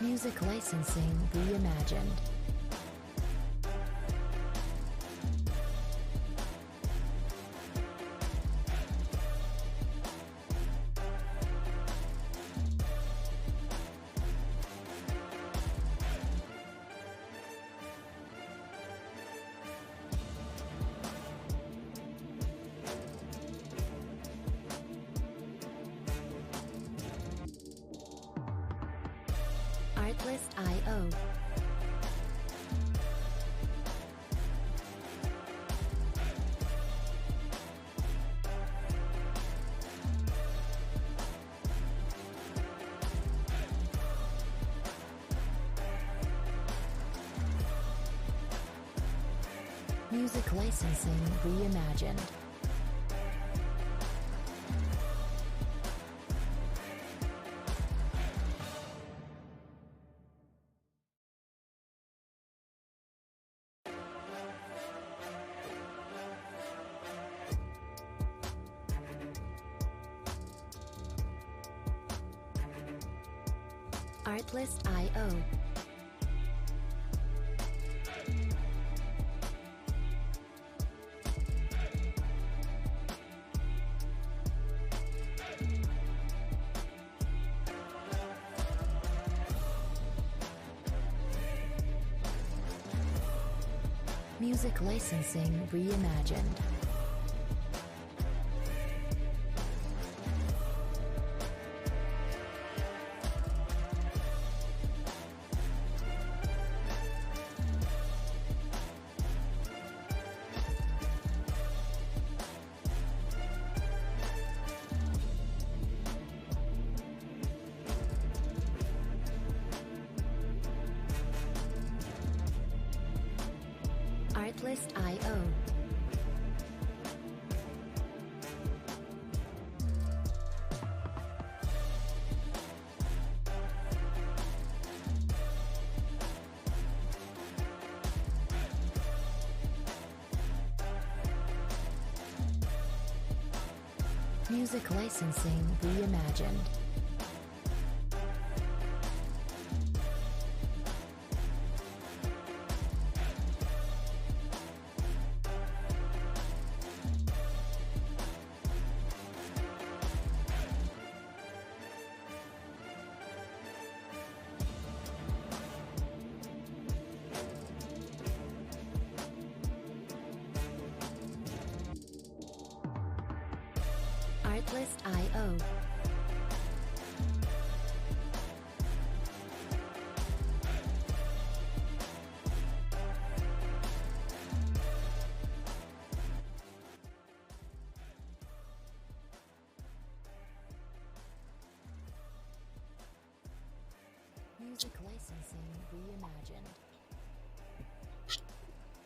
Music licensing reimagined. Artlist.io. Music licensing reimagined. Artlist.io. Music licensing reimagined. Artlist.io. Music licensing reimagined. Artlist.io. Music licensing reimagined.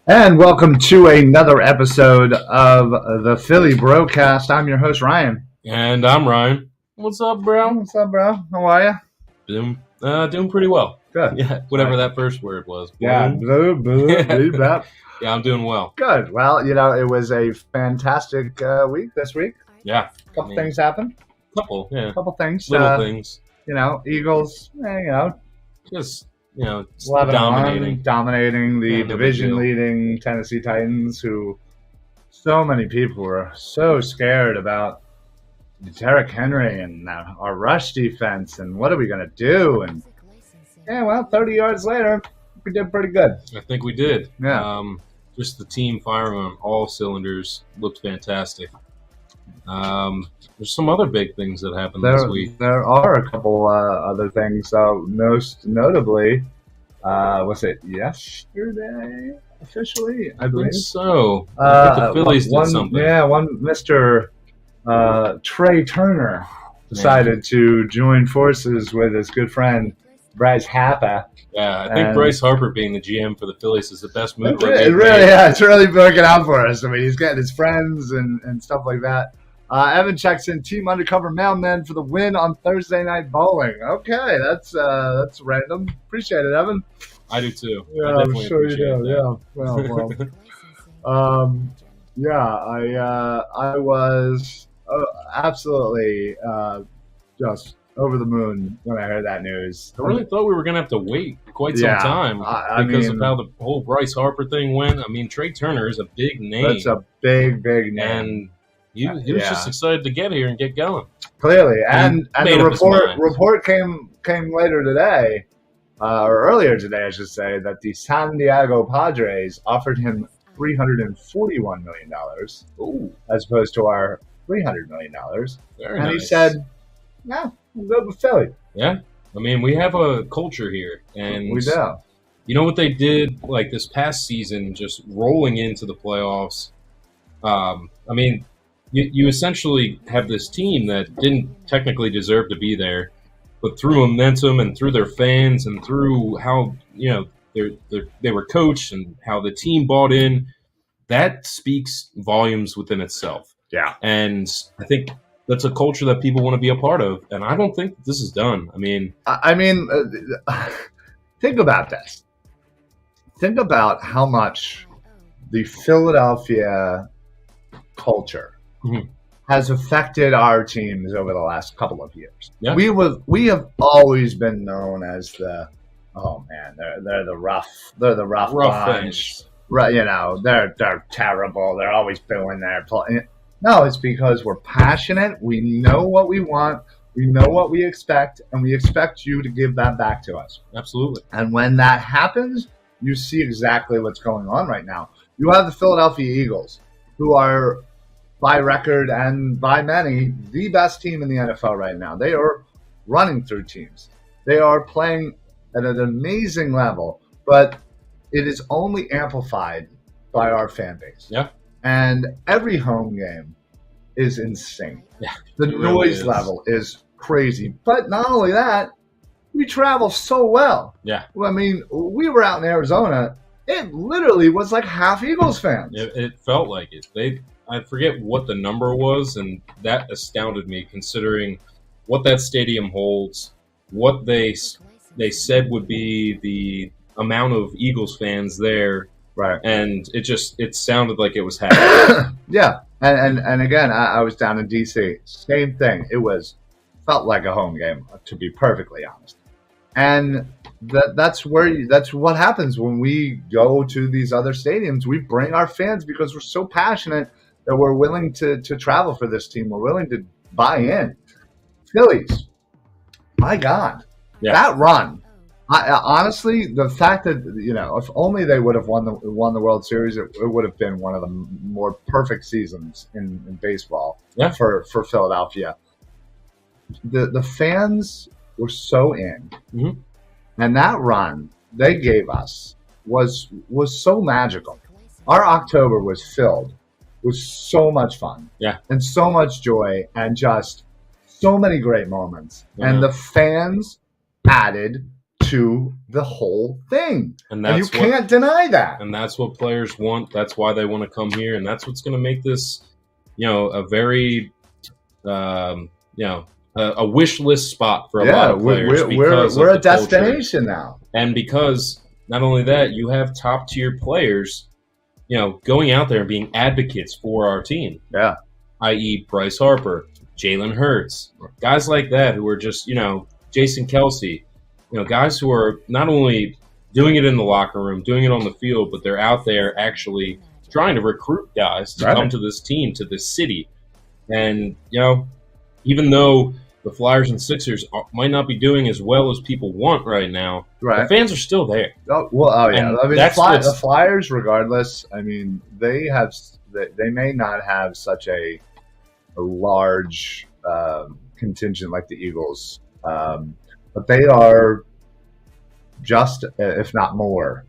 And welcome to another episode of the Philly BroCast. I'm your host, Ryan. And I'm Ryan. What's up, bro? What's up, bro? How are you? Doing pretty well. Good. Yeah, whatever that first word was. Yeah, blue, bleep, blap. Yeah, I'm doing well. Good. Well, it was a fantastic week this week. Yeah. A couple things happened. Couple things. Little things. Eagles, Just, dominating the Yeah, no big division deal. leading Tennessee Titans, who so many people were so scared about Derrick Henry and our rush defense and what are we going to do? And yeah, well, 30 yards later, we did pretty good. I think we did. Yeah. Just the team firing on all cylinders looked fantastic. There's some other big things that happened this week. There are a couple other things. Most notably, was it yesterday officially? I I believe think so. I think the Phillies did something. Yeah, one Mr. Trea Turner decided to join forces with his good friend Reis Fineran. Yeah, I think Bryce Harper being the GM for the Phillies is the best move. It's really working out for us. I mean, he's getting his friends and stuff like that. Evan checks in, team undercover mailman for the win on Thursday night bowling. Okay, that's random. Appreciate it, Evan. I do too. Yeah, I I'm sure you do. that. Yeah. Well. I was absolutely just over the moon when I heard that news. I really thought we were going to have to wait quite some time I because mean, of how the whole Bryce Harper thing went. I mean, Trea Turner is a big name. that's a big name. And he was just excited to get here and get going. Clearly. And the up report came later today, or earlier today, I should say, that the San Diego Padres offered him $341 million as opposed to our $300 million. Very and nice. he said, "No, we'll go with Philly." Yeah. I mean, we have a culture here. And We do. you know what they did like this past season, just rolling into the playoffs? I mean, you essentially have this team that didn't technically deserve to be there, but through momentum and through their fans and through how, they were coached and how the team bought in, that speaks volumes within itself. Yeah. And I think that's a culture that people want to be a part of. And I don't think this is done. I mean, think about this. Think about how much the Philadelphia culture has affected our teams over the last couple of years. Yeah. We have always been known as they're the rough bunch. fans. Right, they're terrible. They're always booing their play. No, it's because we're passionate. We know what we want. We know what we expect, and we expect you to give that back to us. Absolutely. And when that happens, you see exactly what's going on right now. You have the Philadelphia Eagles, who are, by record and by many, the best team in the NFL right now. They are running through teams. They are playing at an amazing level, but it is only amplified by our fan base. Yeah. And every home game is insane. Yeah, the noise level is crazy. But not only that, we travel so well. Yeah. I mean, we were out in Arizona. It literally was like half Eagles fans. It felt like it. I forget what the number was, and that astounded me considering what that stadium holds, what they said would be the amount of Eagles fans there. Right. And it sounded like it was happening. Yeah. And again, I was down in D.C. Same thing. Felt like a home game, to be perfectly honest. And that's what happens when we go to these other stadiums. We bring our fans because we're so passionate that we're willing to travel for this team. We're willing to buy in. Phillies, my God, that run. Honestly, the fact that if only they would have won the World Series, it would have been one of the more perfect seasons in baseball for Philadelphia. The fans were so in, and that run they gave us was so magical. Our October was filled with so much fun, and so much joy, and just so many great moments, and the fans added to the whole thing, and you can't deny that. And that's what players want. That's why they want to come here, and that's what's going to make this, a very, a wish list spot for a lot of players. We're a destination now, and because not only that, you have top tier players, going out there and being advocates for our team. Yeah, i.e., Bryce Harper, Jalen Hurts, guys like that who are just Jason Kelsey. Guys who are not only doing it in the locker room, doing it on the field, but they're out there actually trying to recruit guys to come to this team, to this city. And, even though the Flyers and Sixers might not be doing as well as people want right now, the fans are still there. Yeah. I mean, the Flyers, regardless, I mean, they may not have such a large contingent like the Eagles, but they are just, if not more,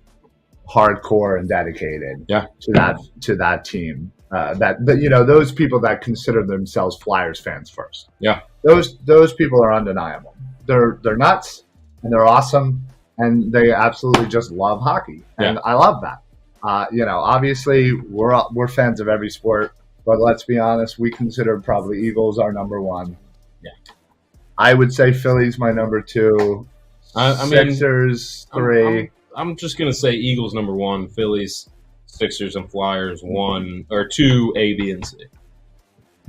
hardcore and dedicated to that team. Those people that consider themselves Flyers fans first. Yeah, those people are undeniable. They're nuts and they're awesome, and they absolutely just love hockey, and I love that. Obviously we're fans of every sport, but let's be honest, we consider probably Eagles our number one. Yeah. I would say Phillies my number two. Sixers 3. I'm just gonna say Eagles number 1, Phillies, Sixers, and Flyers 1 or 2, A, B, and C.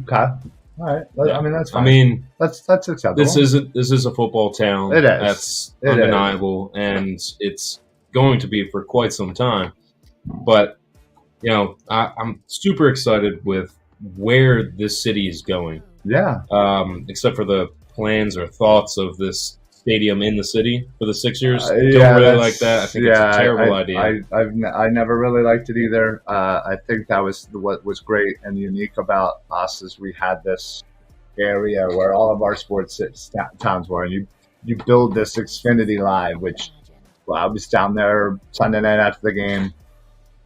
Okay. All right. Yeah. I mean, that's fine. I mean, that's acceptable. this is a football town. It is. That's It undeniable, and it's going to be for quite some time. But I'm super excited with where this city is going. Yeah. Except for the plans or thoughts of this stadium in the city for the Sixers. Don't Yeah, really like that. I think it's a terrible idea. I never really liked it either. I think that was what was great and unique about us is we had this area where all of our sports towns were, and you build this Xfinity Live, which I was down there Sunday night after the game.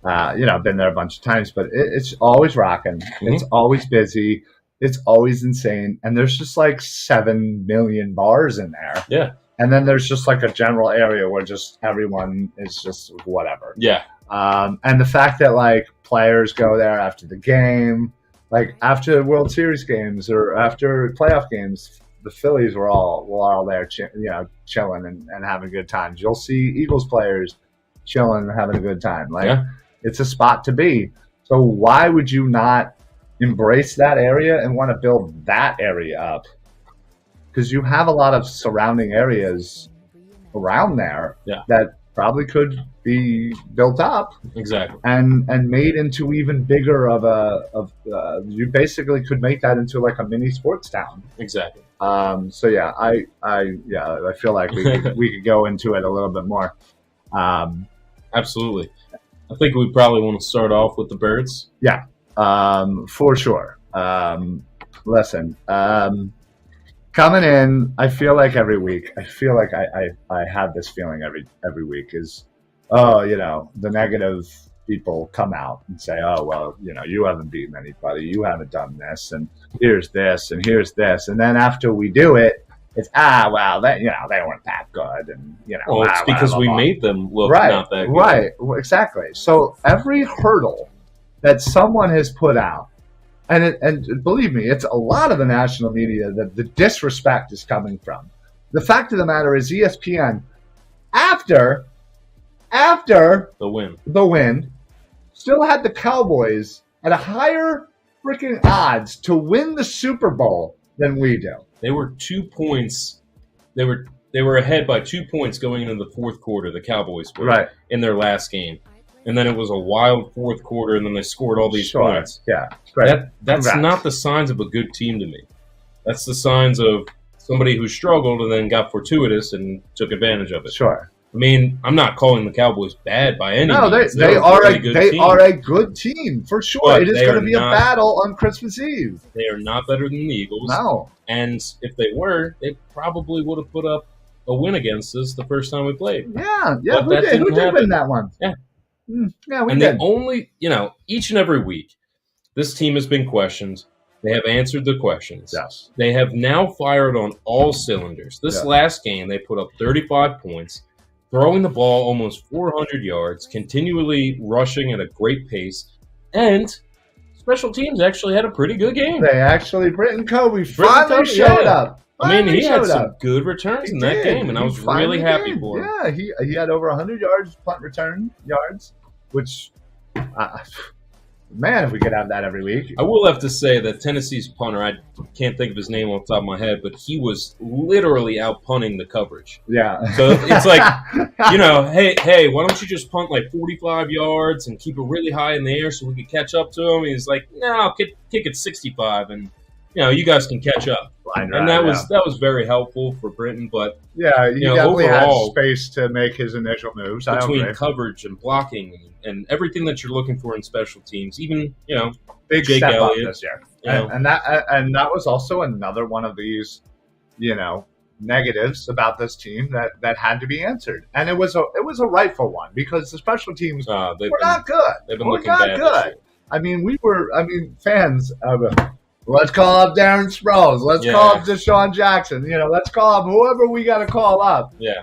I've been there a bunch of times, but it's always rocking. Mm-hmm. It's always busy. It's always insane. And there's just like 7 million bars in there. Yeah. And then there's just like a general area where just everyone is just whatever. Yeah. And the fact that like players go there after the game, like after World Series games or after playoff games, the Phillies were all there, chilling and having good times. You'll see Eagles players chilling and having a good time. Like it's a spot to be. So why would you not embrace that area and want to build that area up? Because you have a lot of surrounding areas around there that probably could be built up exactly and made into even bigger you basically could make that into like a mini sports town. exactly. So yeah, I feel like we could go into it a little bit more. Absolutely. I think we probably want to start off with the Birds. Yeah, for sure. Listen, coming in, I feel like every week, I have this feeling every week is, the negative people come out and say, oh, well, you haven't beaten anybody. You haven't done this. And here's this and here's this. And then after we do it, it's, well, they weren't that good. And, it's because we made them look not that good. Right, exactly. So every hurdle that someone has put out, and believe me, it's a lot of the national media that the disrespect is coming from. The fact of the matter is ESPN, after the win, still had the Cowboys at a higher freaking odds to win the Super Bowl than we do. They were 2 points. They were ahead by 2 points going into the fourth quarter. The Cowboys were in their last game, and then it was a wild fourth quarter, and then they scored all these points. Yeah, right. That's not the signs of a good team to me. That's the signs of somebody who struggled and then got fortuitous and took advantage of it. Sure. I mean, I'm not calling the Cowboys bad by any means. They are a good team for sure. But it is going to be a battle on Christmas Eve. They are not better than the Eagles. No. And if they were, they probably would have put up a win against us the first time we played. Yeah. But Who did win that one? Yeah. Yeah, we and did. they only, each and every week, this team has been questioned. They have answered the questions. Yes. They have now fired on all cylinders. This last game, they put up 35 points, throwing the ball almost 400 yards, continually rushing at a great pace, and special teams actually had a pretty good game. Britton Covey finally showed up. He had some good returns in that game, and I was really happy for him. Yeah, he had over 100 yards, punt return yards, which, man, if we could have that every week. I will have to say that Tennessee's punter, I can't think of his name off the top of my head, but he was literally out punting the coverage. Yeah. So it's like, hey, why don't you just punt like 45 yards and keep it really high in the air so we can catch up to him? He's like, no, I'll kick it 65 and, you guys can catch up. And that was very helpful for Britton, but he definitely overall, had space to make his initial moves. Between coverage and blocking and everything that you're looking for in special teams, even big Jake step Elliott up this year, and that was also another one of these, negatives about this team that had to be answered, and it was a rightful one because the special teams were not good. They've been looking bad this year. I mean, fans. Let's call up Darren Sproles. Let's call up Deshaun Jackson. Let's call up whoever we got to call up. Yeah.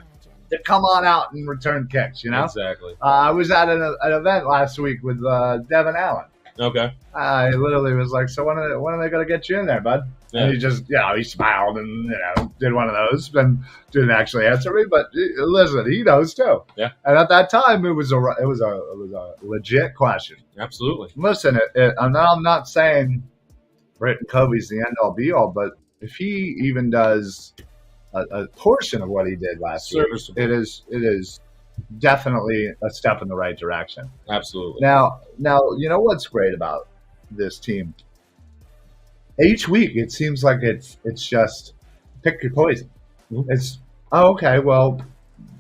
To come on out and return kicks. Exactly. I was at an event last week with Devin Allen. Okay. I literally was like, so when are they going to get you in there, bud? Yeah. And he just, he smiled and, did one of those and didn't actually answer me. But listen, he knows too. Yeah. And at that time, it was a legit question. Absolutely. Listen, I'm not saying Britton Covey's the end all be all, but if he even does a portion of what he did last week, Serviceable. it is definitely a step in the right direction. Absolutely. Now, you know what's great about this team? Each week, it seems like it's just pick your poison. Mhm. It's okay. Well,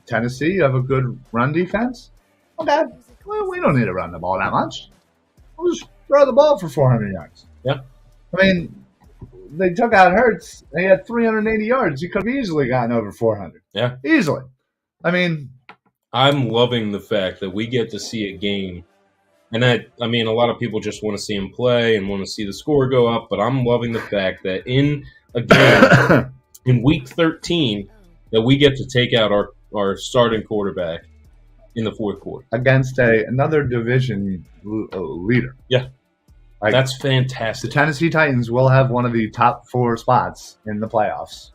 Tennessee, you have a good run defense. Okay, well, we don't need to run the ball that much. We'll just throw the ball for 400 yards. Yeah. I mean, they took out Hurts. They had 380 yards. He could have easily gotten over 400. Yeah. Easily. I mean, I'm loving the fact that we get to see a game. And a lot of people just want to see him play and want to see the score go up. But I'm loving the fact that in a game in Week 13 that we get to take out our starting quarterback in the fourth quarter. Against another division leader. Yeah. Like, that's the fantastic. Tennessee Titans will have one of the top 4 spots in the playoffs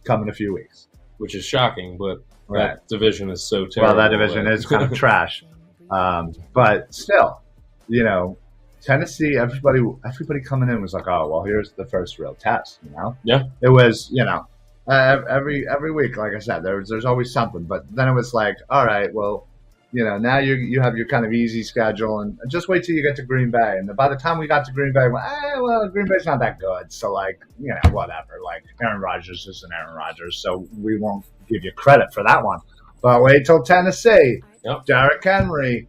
come in a few weeks. Which is shocking, but Right. that division is so terrible. Well, that division is kind of trash. But still, you know, Tennessee, everybody coming in was like, oh, well, here's the first real test, you know? Yeah. It was, you know, every week, like I said, there's always something. But then it was like, all right, well, you know, now you have your kind of easy schedule, and just wait till you get to Green Bay. And by the time we got to Green Bay, well, Green Bay's not that good. So, like, you know, whatever. Like, Aaron Rodgers isn't Aaron Rodgers, so we won't give you credit for that one. But wait till Tennessee. Yep. Derrick Henry,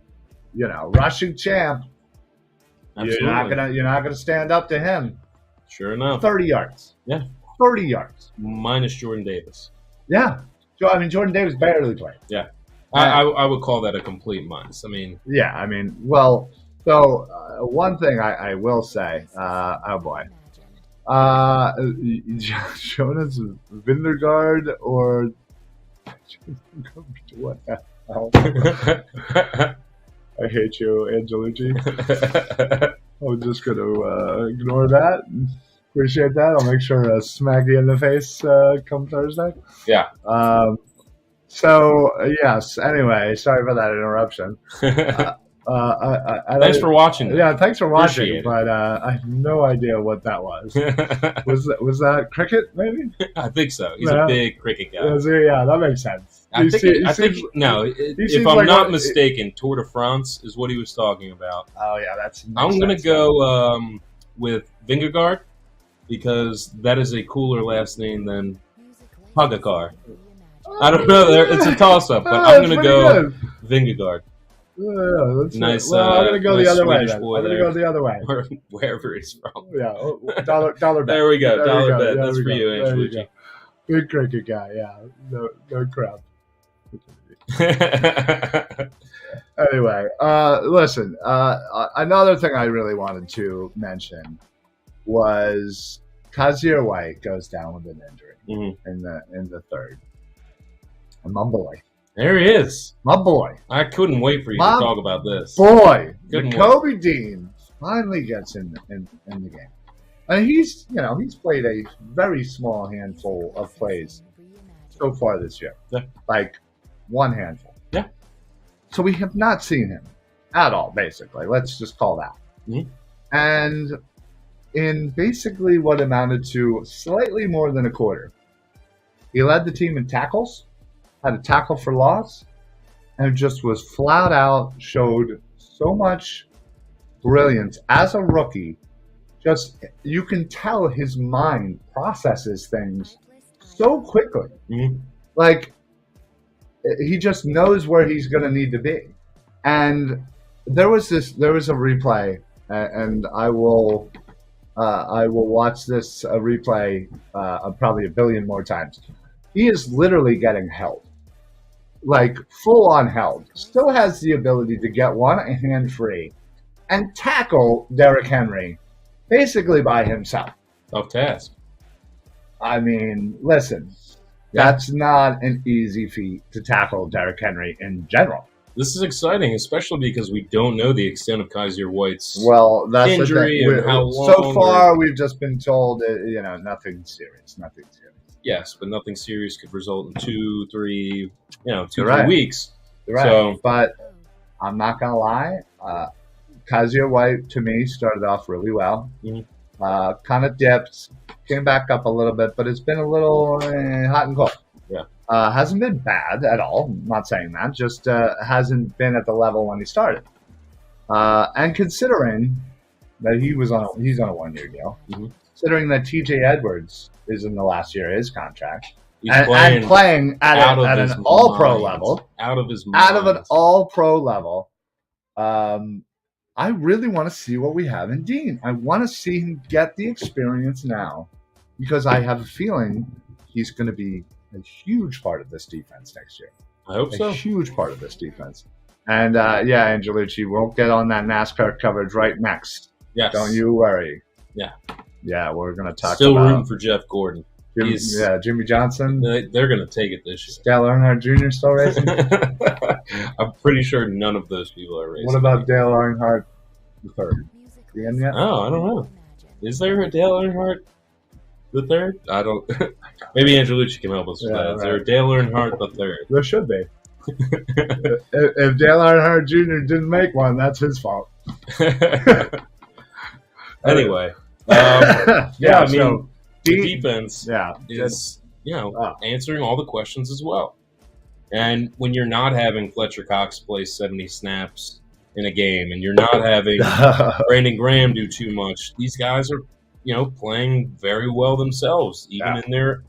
you know, rushing champ. Absolutely. You're not gonna stand up to him. Sure enough. 30 yards. Yeah. 30 yards. Minus Jordan Davis. Yeah. I mean, Jordan Davis barely played. Yeah. I would call that a complete minus. I mean, yeah. I mean, well, so one thing I will say, oh boy, Jonas Vindergaard or what the hell? I hate you, Angelucci. I'm just going to ignore that. Appreciate that. I'll make sure to smack you in the face come Thursday. Yeah. So, yes. Anyway, sorry for that interruption. Thanks for watching. Yeah, thanks for watching. Appreciate it. But I have no idea what that was. Was that cricket? Maybe. I think so. He's Yeah. a big cricket guy. Yeah, that makes sense. If I'm like not mistaken, Tour de France is what he was talking about. Oh yeah, that's. I'm gonna go with Vingegaard because that is a cooler last name than Pogacar. I don't know. It's a toss-up, but I'm going to go Vingegaard. Yeah, that's Nice. Well, I'm going to go nice the other way. Swedish Then. boy I'm going to there. go the other way. Or wherever he's from. Yeah, dollar bet. There we go. There we Dollar go. bet. There That's we for go. you, There you Angelucci. go. Good cricket guy. Yeah, no crap. Anyway, listen. Another thing I really wanted to mention was Kazir White goes down with an injury in the third. And my boy, There he is. my boy, I couldn't wait for you to talk about this. boy, Couldn't Jacoby Dean finally gets in the game. And he's played a very small handful of plays so far this year. Yeah. Like one handful. Yeah. So we have not seen him at all, basically. Let's just call that. Mhm. And in basically what amounted to slightly more than a quarter, he led the team in tackles, had a tackle for loss, and just was flat out, showed so much brilliance as a rookie. Just, you can tell his mind processes things so quickly. Mhm. Like, he just knows where he's going to need to be. And there was a replay, and I will watch this replay probably a billion more times. He is literally getting held, like full on held. Still has the ability to get one hand free and tackle Derrick Henry basically by himself. Tough task. I mean, listen, that's not an easy feat to tackle Derrick Henry in general. This is exciting, especially because we don't know the extent of Kaiser White's Well, that's injury the thing. and how long. So far, we've just been told, nothing serious, nothing serious. Yes, but nothing serious could result in 2, 3, 2, You're 3 right. weeks. You're right. So- But I'm not gonna lie, Kaiser White to me started off really well. Mhm. kind of dipped, came back up a little bit, but it's been a little hot and cold. Yeah. Hasn't been bad at all. I'm not saying that. Just hasn't been at the level when he started. And considering that he's on a 1-year deal, considering that T.J. Edwards is in the last year of his contract, and playing at an all-pro level, out of an all-pro level, I really want to see what we have in Dean. I want to see him get the experience now, because I have a feeling he's going to be a huge part of this defense next year. I hope so. A huge part of this defense. And yeah, Angelucci, we'll get on that NASCAR coverage right next. Yes. Don't you worry. Yeah. Yeah, we're going to talk Still about... room for Jeff Gordon. Jimmy Johnson. They're going to take it this year. Dale Earnhardt Jr. still racing? I'm pretty sure none of those people are racing. What about Dale Earnhardt III? The end yet? Oh, I don't know. Is there a Dale Earnhardt the third? I don't. Maybe Angelucci can help us with that. Right. Is there a Dale Earnhardt the third? There should be. If Dale Earnhardt Jr. didn't make one, that's his fault. Anyway, I mean, the defense is answering all the questions as well. And when you're not having Fletcher Cox play 70 snaps in a game, and you're not having Brandon Graham do too much, these guys are, playing very well themselves, even in their,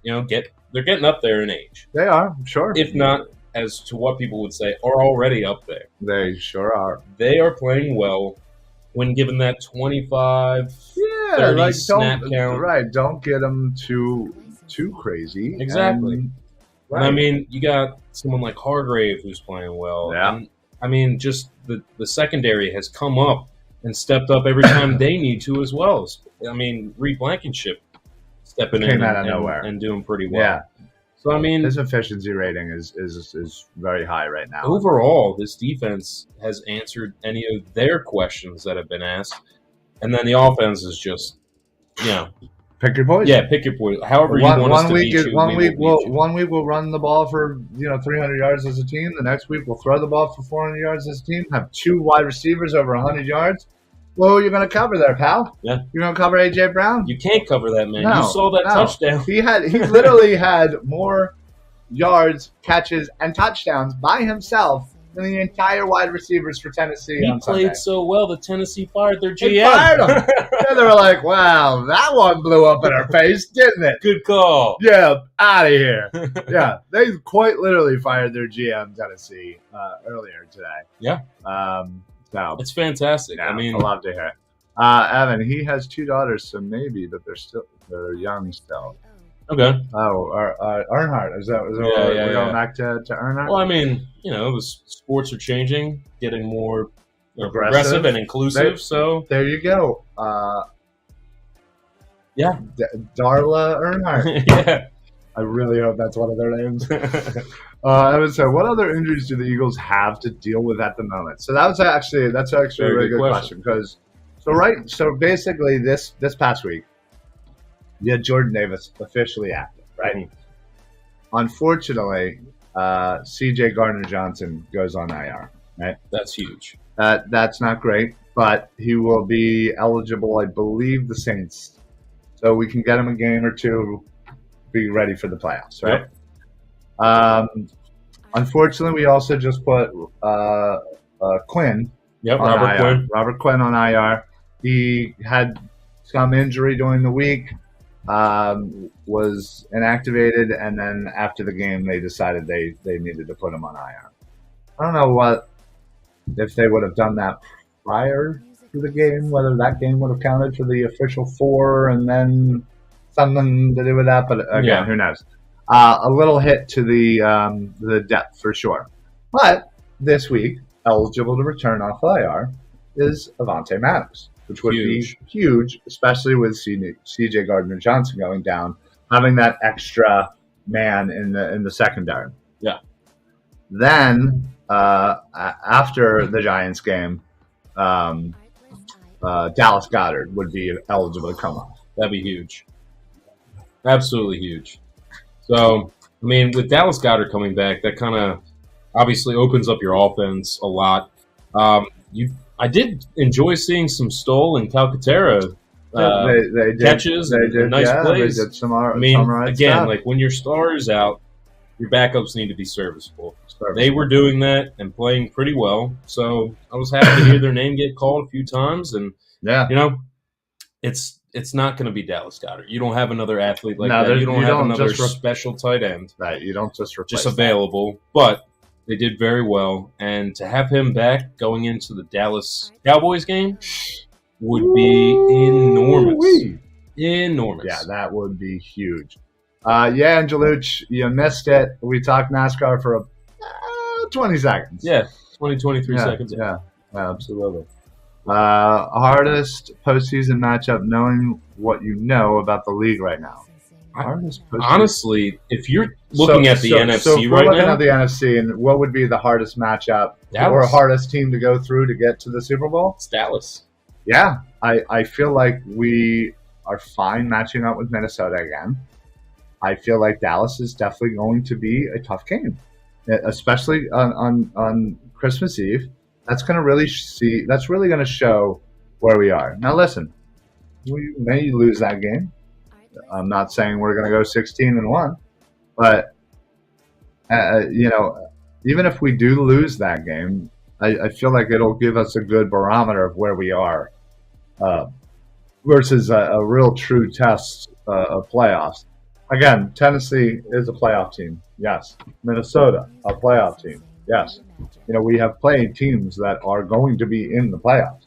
they're getting up there in age. They are, sure. If not, as to what people would say, are already up there. They sure are. They are playing well when given that 25, 30 snap count. Right, don't get them too crazy. Exactly. And I mean, you got someone like Hargrave who's playing well. Yeah. And, I mean, just the secondary has come up and stepped up every time they need to as well. I mean, Reed Blankenship stepping in out of nowhere and doing pretty well. Yeah. So, I mean, his efficiency rating is very high right now. Overall, this defense has answered any of their questions that have been asked. And then the offense is just, pick your poison. Yeah, pick your poison. However you want us to beat you, one week we'll run the ball for 300 yards as a team. The next week we'll throw the ball for 400 yards as a team. Have 2 wide receivers over 100 yards. Well, you're going to cover there, pal. Yeah, you're going to cover A.J. Brown. You can't cover that, man. No, you saw that touchdown. He literally had more yards, catches, and touchdowns by himself than the entire wide receivers for Tennessee. He played so well that Tennessee fired their GM. They fired him. And they were like, "Wow, that one blew up in our face, didn't it?" Good call. Yeah, out of here. Yeah, they quite literally fired their GM Tennessee earlier today. Yeah. So it's fantastic. Yeah, I mean, I love to hear it. Evan, he has 2 daughters, so maybe, but they're young still. Okay. Oh, Earnhardt. Is that we're going back to Earnhardt? Well, I mean, the sports are changing, getting more progressive and inclusive. So there you go. Yeah, Darla Earnhardt. Yeah. I really hope that's one of their names. Evan said, what other injuries do the Eagles have to deal with at the moment? So that's actually a really good question because so basically this past week you had Jordan Davis officially active, right? Mm-hmm. Unfortunately, C.J. Gardner-Johnson goes on IR, right? That's huge. That's not great, but he will be eligible, I believe, the Saints. So we can get him a game or two, be ready for the playoffs, right? Yep. Unfortunately, we also just put Quinn. Yep, Robert Quinn on IR. He had some injury during the week. Was inactivated, and then after the game, they decided they needed to put him on IR. I don't know if they would have done that prior to the game, whether that game would have counted for the official 4 and then something to do with that. But again, who knows? A little hit to the depth for sure. But this week, eligible to return off IR is Avonte Maddox, which would be huge, especially with C.J. Gardner-Johnson going down, having that extra man in the secondary. Yeah. Then after the Giants game, Dallas Goedert would be eligible to come off. That'd be huge. Absolutely huge. So, I mean, with Dallas Goedert coming back, that kind of obviously opens up your offense a lot. I did enjoy seeing some Stoll and Calcaterra They did, catches they and did, nice yeah, plays. They did some I mean, alright again, stuff. like when your star is out, your backups need to be serviceable. Serviceable. They were doing that and playing pretty well. So I was happy to hear their name get called a few times. And, Yeah. it's not going to be Dallas Goedert. You don't have another athlete like No, that. You don't have don't another just special tight end Right, you don't just replace just available. But they did very well. And to have him back going into the Dallas Cowboys game would be enormous. Woo-wee. Enormous. Yeah, that would be huge. Yeah, Angelucci, you missed it. We talked NASCAR for 20 seconds. Yeah, 23 seconds. Yeah, absolutely. Hardest postseason matchup, knowing what you know about the league right now. Honestly, if you're looking at the NFC so if we're right looking now, at the NFC, and what would be the hardest matchup or hardest team to go through to get to the Super Bowl? It's Dallas. Yeah, I feel like we are fine matching up with Minnesota again. I feel like Dallas is definitely going to be a tough game, especially on Christmas Eve. That's going to really going to show where we are. Now, listen, we may lose that game. I'm not saying we're going to go 16-1, but even if we do lose that game, I feel like it'll give us a good barometer of where we are versus a real true test of playoffs. Again, Tennessee is a playoff team. Yes. Minnesota, a playoff team. Yes. We have played teams that are going to be in the playoffs.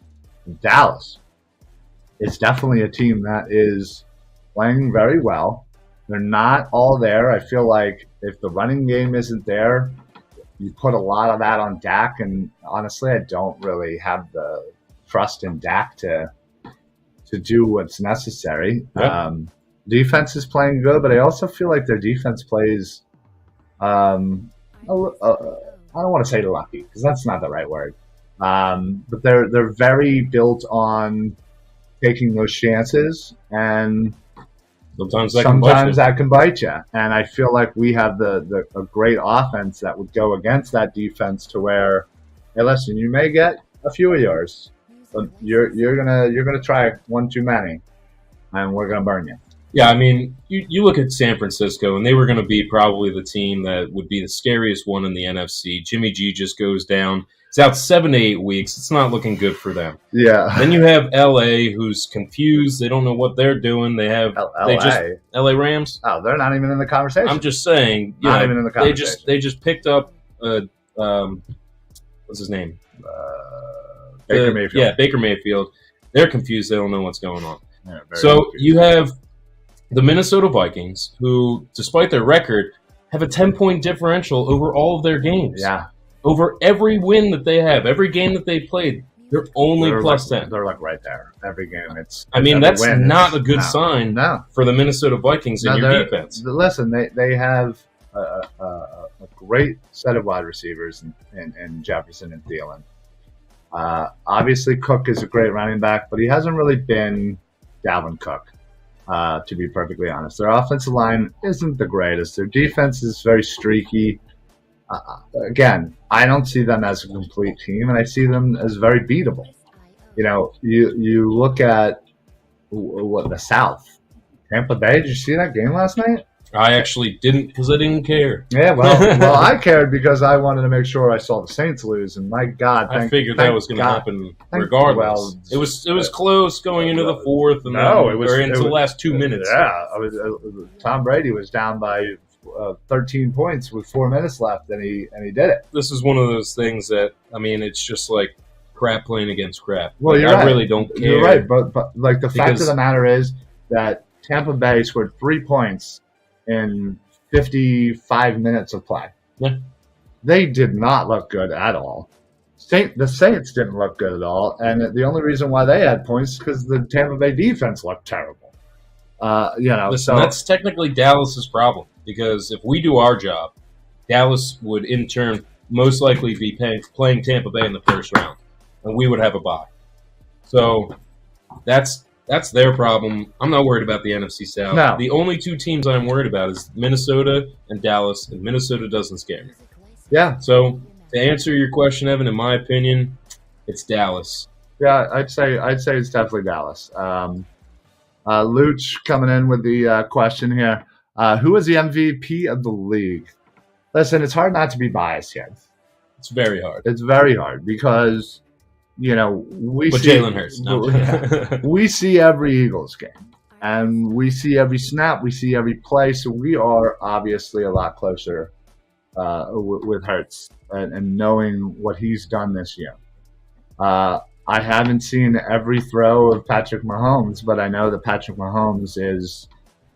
Dallas is definitely a team that is playing very well. They're not all there. I feel like if the running game isn't there, you put a lot of that on Dak, and honestly, I don't really have the trust in Dak to do what's necessary. Yeah. Defense is playing good, but I also feel like their defense plays I don't want to say lucky, because that's not the right word. But they're very built on taking those chances, and sometimes that can bite you. And I feel like we have a great offense that would go against that defense to where, hey, listen, you may get a few of yours, but you're gonna try one too many, and we're gonna burn you. Yeah, I mean, you look at San Francisco, and they were going to be probably the team that would be the scariest one in the NFC. Jimmy G just goes down. He's out 7 to 8 weeks. It's not looking good for them. Yeah. Then you have L.A., who's confused. They don't know what they're doing. They have L.A. Rams. Oh, they're not even in the conversation. I'm just saying. Not even in the conversation. They just picked up what's his name? Baker Mayfield. Yeah, Baker Mayfield. They're confused. They don't know what's going on. Yeah, so confused. You have the Minnesota Vikings, who, despite their record, have a 10-point differential over all of their games. Yeah. Over every win that they have, every game that they played, they're only plus 10. They're like right there. Every game. That's not a good sign for the Minnesota Vikings and your defense. Listen, they have a great set of wide receivers in Jefferson and Thielen. Obviously, Cook is a great running back, but he hasn't really been Dalvin Cook. To be perfectly honest, their offensive line isn't the greatest. Their defense is very streaky. Again, I don't see them as a complete team, and I see them as very beatable. You look at the South. Tampa Bay. Did you see that game last night? I actually didn't, because I didn't care. Yeah, well, I cared because I wanted to make sure I saw the Saints lose, and my God, I figured that was going to happen regardless. Well, it was close going into the fourth, and into the last 2 minutes. Yeah, Tom Brady was down by 13 points with 4 minutes left, and he did it. This is one of those things that, I mean, it's just like crap playing against crap. Well, I really don't care. You're right, but like the fact of the matter is that Tampa Bay scored 3 points in 55 minutes of play. Yeah. They did not look good at all. The Saints didn't look good at all, and the only reason why they had points is because the Tampa Bay defense looked terrible. Listen, that's technically Dallas's problem, because if we do our job, Dallas would in turn most likely be playing Tampa Bay in the first round, and we would have a bye. So that's their problem. I'm not worried about the NFC South. No. The only two teams I'm worried about is Minnesota and Dallas, and Minnesota doesn't scare me. Yeah. So to answer your question, Evan, in my opinion, it's Dallas. Yeah, I'd say it's definitely Dallas. Luch coming in with the question here. Who is the MVP of the league? Listen, it's hard not to be biased here. It's very hard. It's very hard because, we But see Jalen Hurts. No. we see every Eagles game. And we see every snap, we see every play, so we are obviously a lot closer with Hurts and knowing what he's done this year. I haven't seen every throw of Patrick Mahomes, but I know that Patrick Mahomes is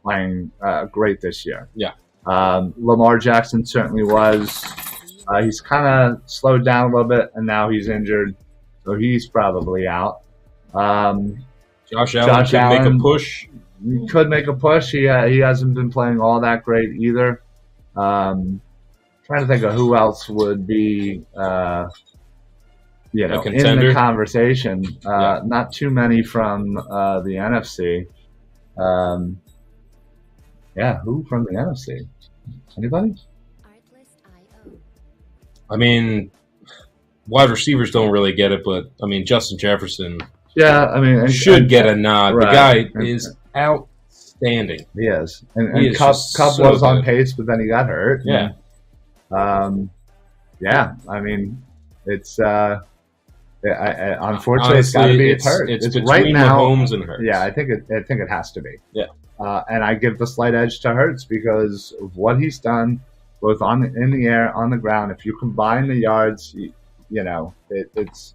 playing great this year. Yeah. Lamar Jackson certainly was. He's kind of slowed down a little bit, and now he's injured, so he's probably out. Josh Allen could make a push. He could make a push. He hasn't been playing all that great either. Trying to think of who else would be, in the conversation. Not too many from the NFC. Who from the NFC? Anybody? I mean, wide receivers don't really get it, but I mean, Justin Jefferson. Yeah, I mean, should get a nod. Right. The guy is outstanding. He is, and Cup so was on good. pace, but then he got hurt. Yeah, and, I mean, it's unfortunately honestly, it's got to be Hurts. It's between right now, Mahomes and Hurts. Yeah, I think it has to be. Yeah, and I give the slight edge to Hurts because of what he's done, both in the air, on the ground. If you combine the yards, it's.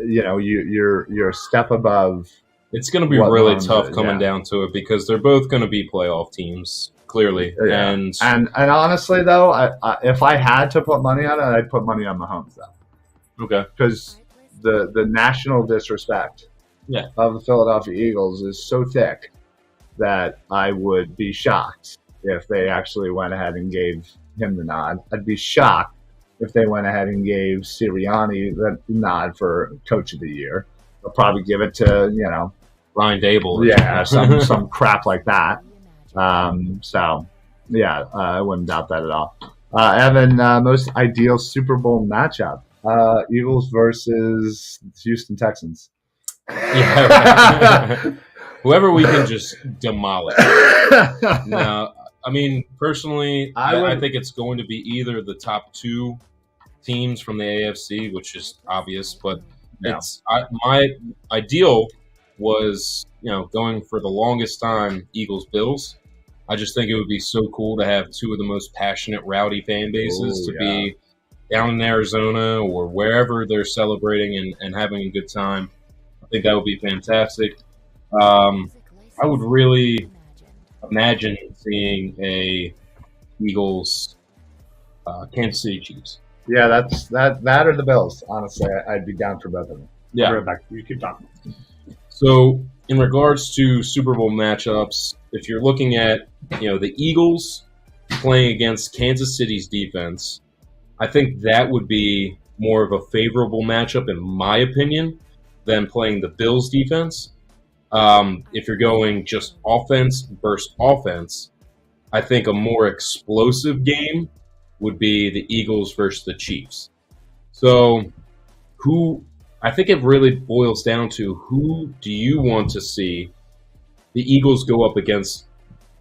You're a step above. It's going to be really tough coming down to it because they're both going to be playoff teams, clearly. Yeah. And honestly, though, if I had to put money on it, I'd put money on Mahomes, though. Okay. Because the national disrespect of the Philadelphia Eagles is so thick that I would be shocked if they actually went ahead and gave him the nod. I'd be shocked if they went ahead and gave Sirianni the nod for Coach of the Year. They'll probably give it to, Ryan Dable. Yeah, some crap like that. I wouldn't doubt that at all. Evan, most ideal Super Bowl matchup. Eagles versus Houston Texans. Yeah. Whoever we can just demolish. Now, I mean, personally, I think it's going to be either the top two teams from the AFC, which is obvious, but my ideal was, going for the longest time Eagles-Bills. I just think it would be so cool to have two of the most passionate, rowdy fan bases be down in Arizona or wherever they're celebrating and having a good time. I think that would be fantastic. I would really imagine seeing a Eagles Kansas City Chiefs. Yeah, that or the Bills. Honestly, I'd be down for both of them. Yeah, Rebecca, you keep talking. So, in regards to Super Bowl matchups, if you're looking at the Eagles playing against Kansas City's defense, I think that would be more of a favorable matchup, in my opinion, than playing the Bills defense. If you're going just offense versus offense, I think a more explosive game would be the Eagles versus the Chiefs. So, I think it really boils down to who do you want to see the Eagles go up against,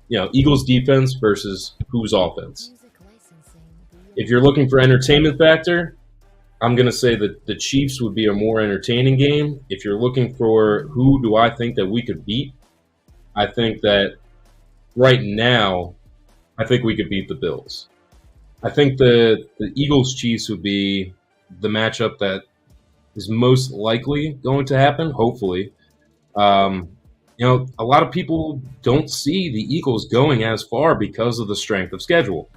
Eagles defense versus whose offense. If you're looking for entertainment factor, I'm going to say that the Chiefs would be a more entertaining game. If you're looking for who do I think that we could beat, I think that right now, I think we could beat the Bills. I think the Eagles-Chiefs would be the matchup that is most likely going to happen, hopefully. A lot of people don't see the Eagles going as far because of the strength of schedule.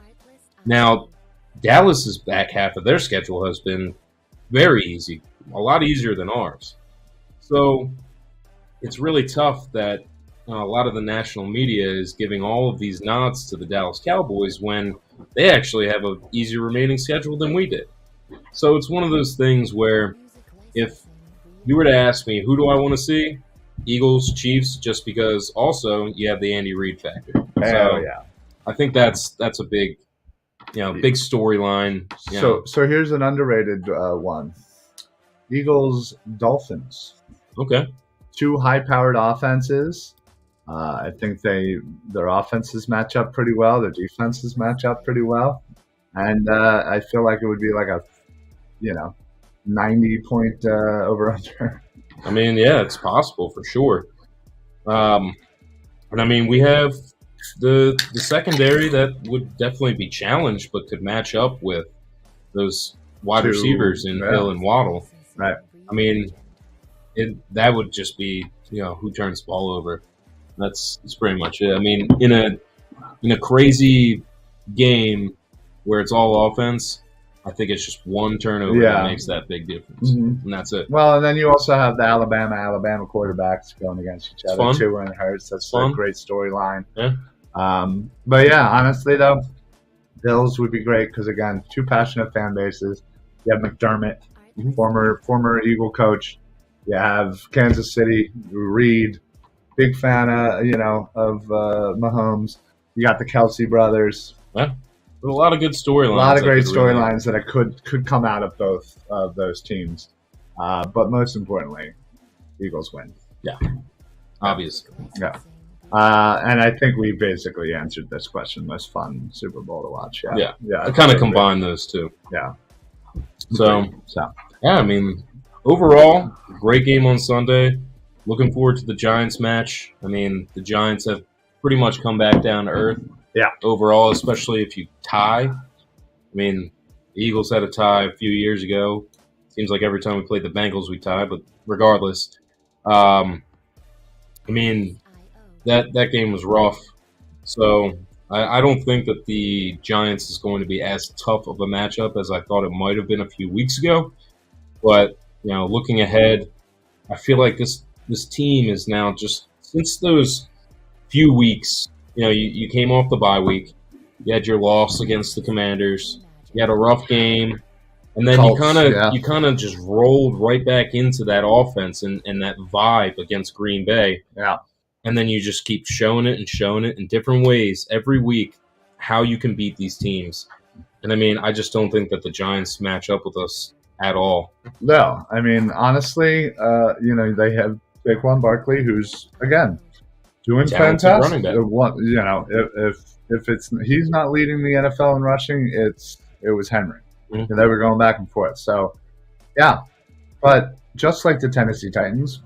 Now, Dallas's back half of their schedule has been very easy, a lot easier than ours. So it's really tough that a lot of the national media is giving all of these nods to the Dallas Cowboys when they actually have an easier remaining schedule than we did. So it's one of those things where if you were to ask me, who do I want to see? Eagles, Chiefs, just because also you have the Andy Reid factor. I think that's a big storyline. So here's an underrated one: Eagles Dolphins. Okay. two high-powered offenses. I think their offenses match up pretty well. Their defenses match up pretty well, and I feel like it would be like a 90-point over/under. I mean, yeah, it's possible for sure. And I mean, we have the secondary that would definitely be challenged, but could match up with those wide receivers in Hill and Waddle. Right. I mean, that would just be who turns the ball over. That's pretty much it. I mean, in a crazy game where it's all offense, I think it's just one turnover that makes that big difference, and that's it. Well, and then you also have the Alabama quarterbacks going against each other. Fun. Tua and Hurts. That's Fun. a great storyline. Yeah. But yeah, honestly though, Bills would be great because again, two passionate fan bases. You have McDermott, former Eagle coach. You have Kansas City, Reed, big fan of Mahomes. You got the Kelsey brothers. Yeah. There's a lot of good storylines. A lot of great storylines that could come out of both of those teams. But most importantly, Eagles win. Yeah, obviously. Yeah. And I think we basically answered this question. Most fun Super Bowl to watch. Yeah. I kind of combine those two. Yeah. So, yeah, I mean, overall, great game on Sunday. Looking forward to the Giants match. I mean, the Giants have pretty much come back down to earth. Yeah. Overall, especially if you tie. I mean, the Eagles had a tie a few years ago. Seems like every time we played the Bengals, we tie. But regardless, I mean, that game was rough. So I don't think that the Giants is going to be as tough of a matchup as I thought it might have been a few weeks ago. But, looking ahead, I feel like this team is now just since those few weeks. You came off the bye week. You had your loss against the Commanders. You had a rough game, and then Colts, you kind of just rolled right back into that offense and that vibe against Green Bay. Yeah. And then you just keep showing it in different ways every week how you can beat these teams. And I mean, I just don't think that the Giants match up with us at all. No, I mean honestly, they have Saquon Barkley, who's again. Doing Talented fantastic. running back. If it's he's not leading the NFL in rushing, it was Henry, Mm-hmm. and they were going back and forth. So, yeah, but just like the Tennessee Titans,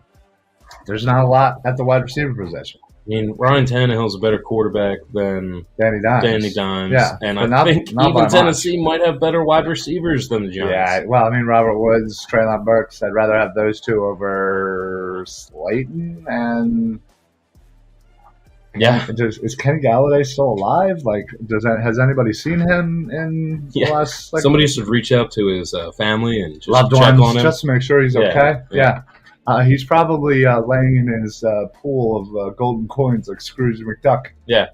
there's not a lot at the wide receiver position. I mean, Ryan Tannehill's a better quarterback than Danny Dimes. Yeah, and I think even Tennessee might have better wide receivers than the Giants. Yeah, well, I mean, Robert Woods, Treylon Burks, I'd rather have those two over Slayton and. Yeah. Is Kenny Galladay still alive? Like, has anybody seen him in the last? Somebody should reach out to his family and just loved check ones, on him, just to make sure he's okay. Yeah. He's probably laying in his pool of golden coins like Scrooge McDuck. Yeah.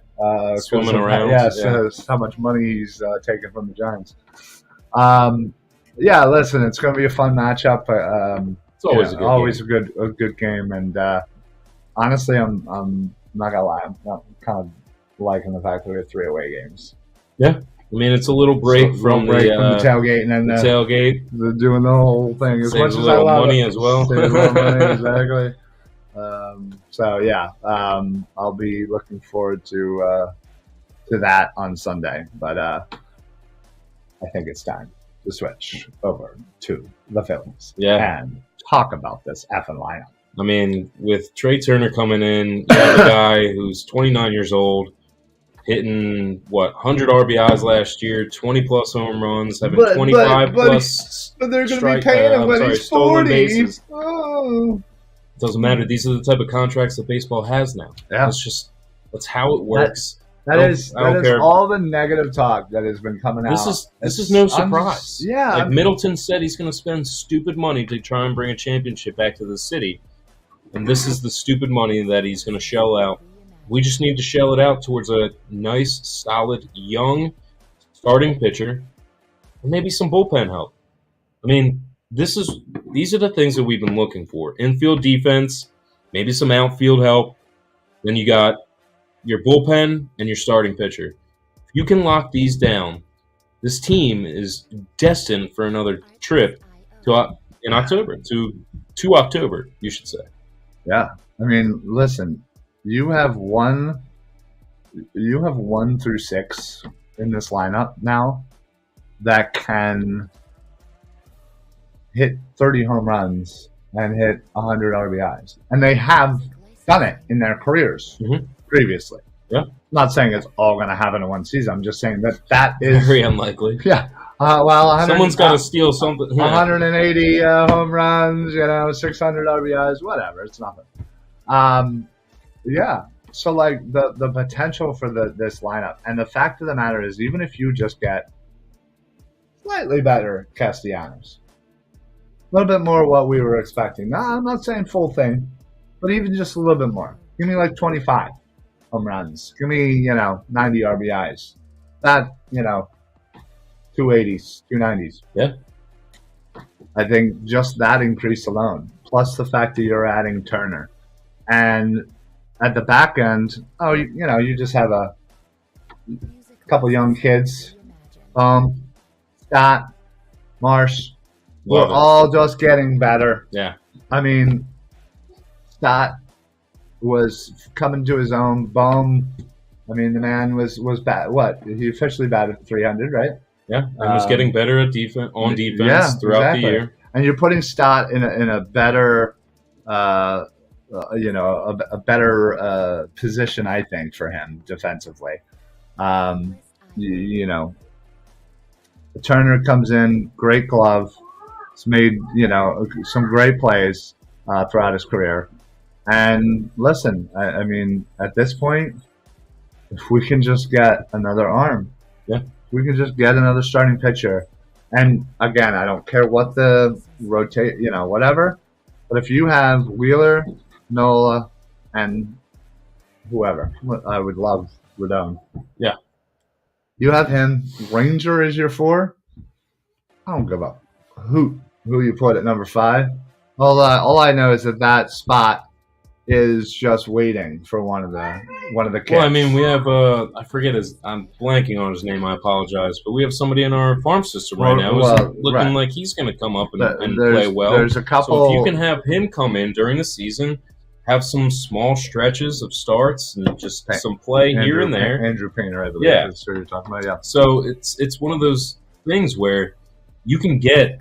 Swimming around. So how much money he's taken from the Giants. Listen, it's going to be a fun matchup. It's always a good game, and honestly, I'm not gonna lie, I'm kind of liking the fact that we have 3 away games. Yeah, I mean it's a little break from the tailgate and then the tailgate. Doing the whole thing as much Saves as a little I love money it. as well. Saves a little money, exactly. I'll be looking forward to that on Sunday. But I think it's time to switch over to the Phillies and talk about this effing lineup. I mean, with Trea Turner coming in, you have a guy who's 29 years old, hitting, 100 RBIs last year, 20-plus home runs, having 25-plus But they're going to be paying him when he's 40. Oh. Doesn't matter. These are the type of contracts that baseball has now. Yeah. That's how it works. That is all the negative talk that has been coming out. This is no surprise. Yeah. Middleton said he's going to spend stupid money to try and bring a championship back to the city. And this is the stupid money that he's going to shell out. We just need to shell it out towards a nice, solid, young starting pitcher and maybe some bullpen help. I mean, these are the things that we've been looking for. Infield defense, maybe some outfield help. Then you got your bullpen and your starting pitcher. If you can lock these down, this team is destined for another trip in October, to October, you should say. Yeah. I mean, listen, you have one through six in this lineup now that can hit 30 home runs and hit 100 RBIs. And they have done it in their careers previously. Yeah. I'm not saying it's all going to happen in one season. I'm just saying that is very unlikely. Yeah. Well, someone's got to steal something. Yeah. 180 home runs, 600 RBIs, whatever. It's nothing. Yeah. So, like, the potential for this lineup, and the fact of the matter is, even if you just get slightly better Castellanos, a little bit more what we were expecting. No, I'm not saying full thing, but even just a little bit more. Give me like 25 home runs. Give me, 90 RBIs. That, 280s, 290s. Yeah. I think just that increase alone, plus the fact that you're adding Turner. And at the back end, you just have a couple young kids. Scott, Marsh. We're all just getting better. Yeah. I mean, Scott was coming to his own. Boom. I mean, the man was bad. What? He officially batted 300, right? Yeah, and was getting better at defense throughout the year. And you're putting Stott in a better, a better position, I think, for him defensively. Turner comes in, great glove. He's made some great plays throughout his career. And listen, I mean, at this point, if we can just get another arm, we can just get another starting pitcher. And again, I don't care what the rotate, whatever. But if you have Wheeler, Nola, and whoever, I would love Rodon. Yeah. You have him. Ranger is your 4. I don't give up who you put at number 5. All I know is that spot is just waiting for one of the kids. Well, I mean, we have I forget I'm blanking on his name. I apologize, but we have somebody in our farm system right now who's looking like he's going to come up and play well. There's a couple. So if you can have him come in during the season, have some small stretches of starts and just some play here and there. Andrew Painter, I believe. That's what you're talking about. Yeah. So it's one of those things where you can get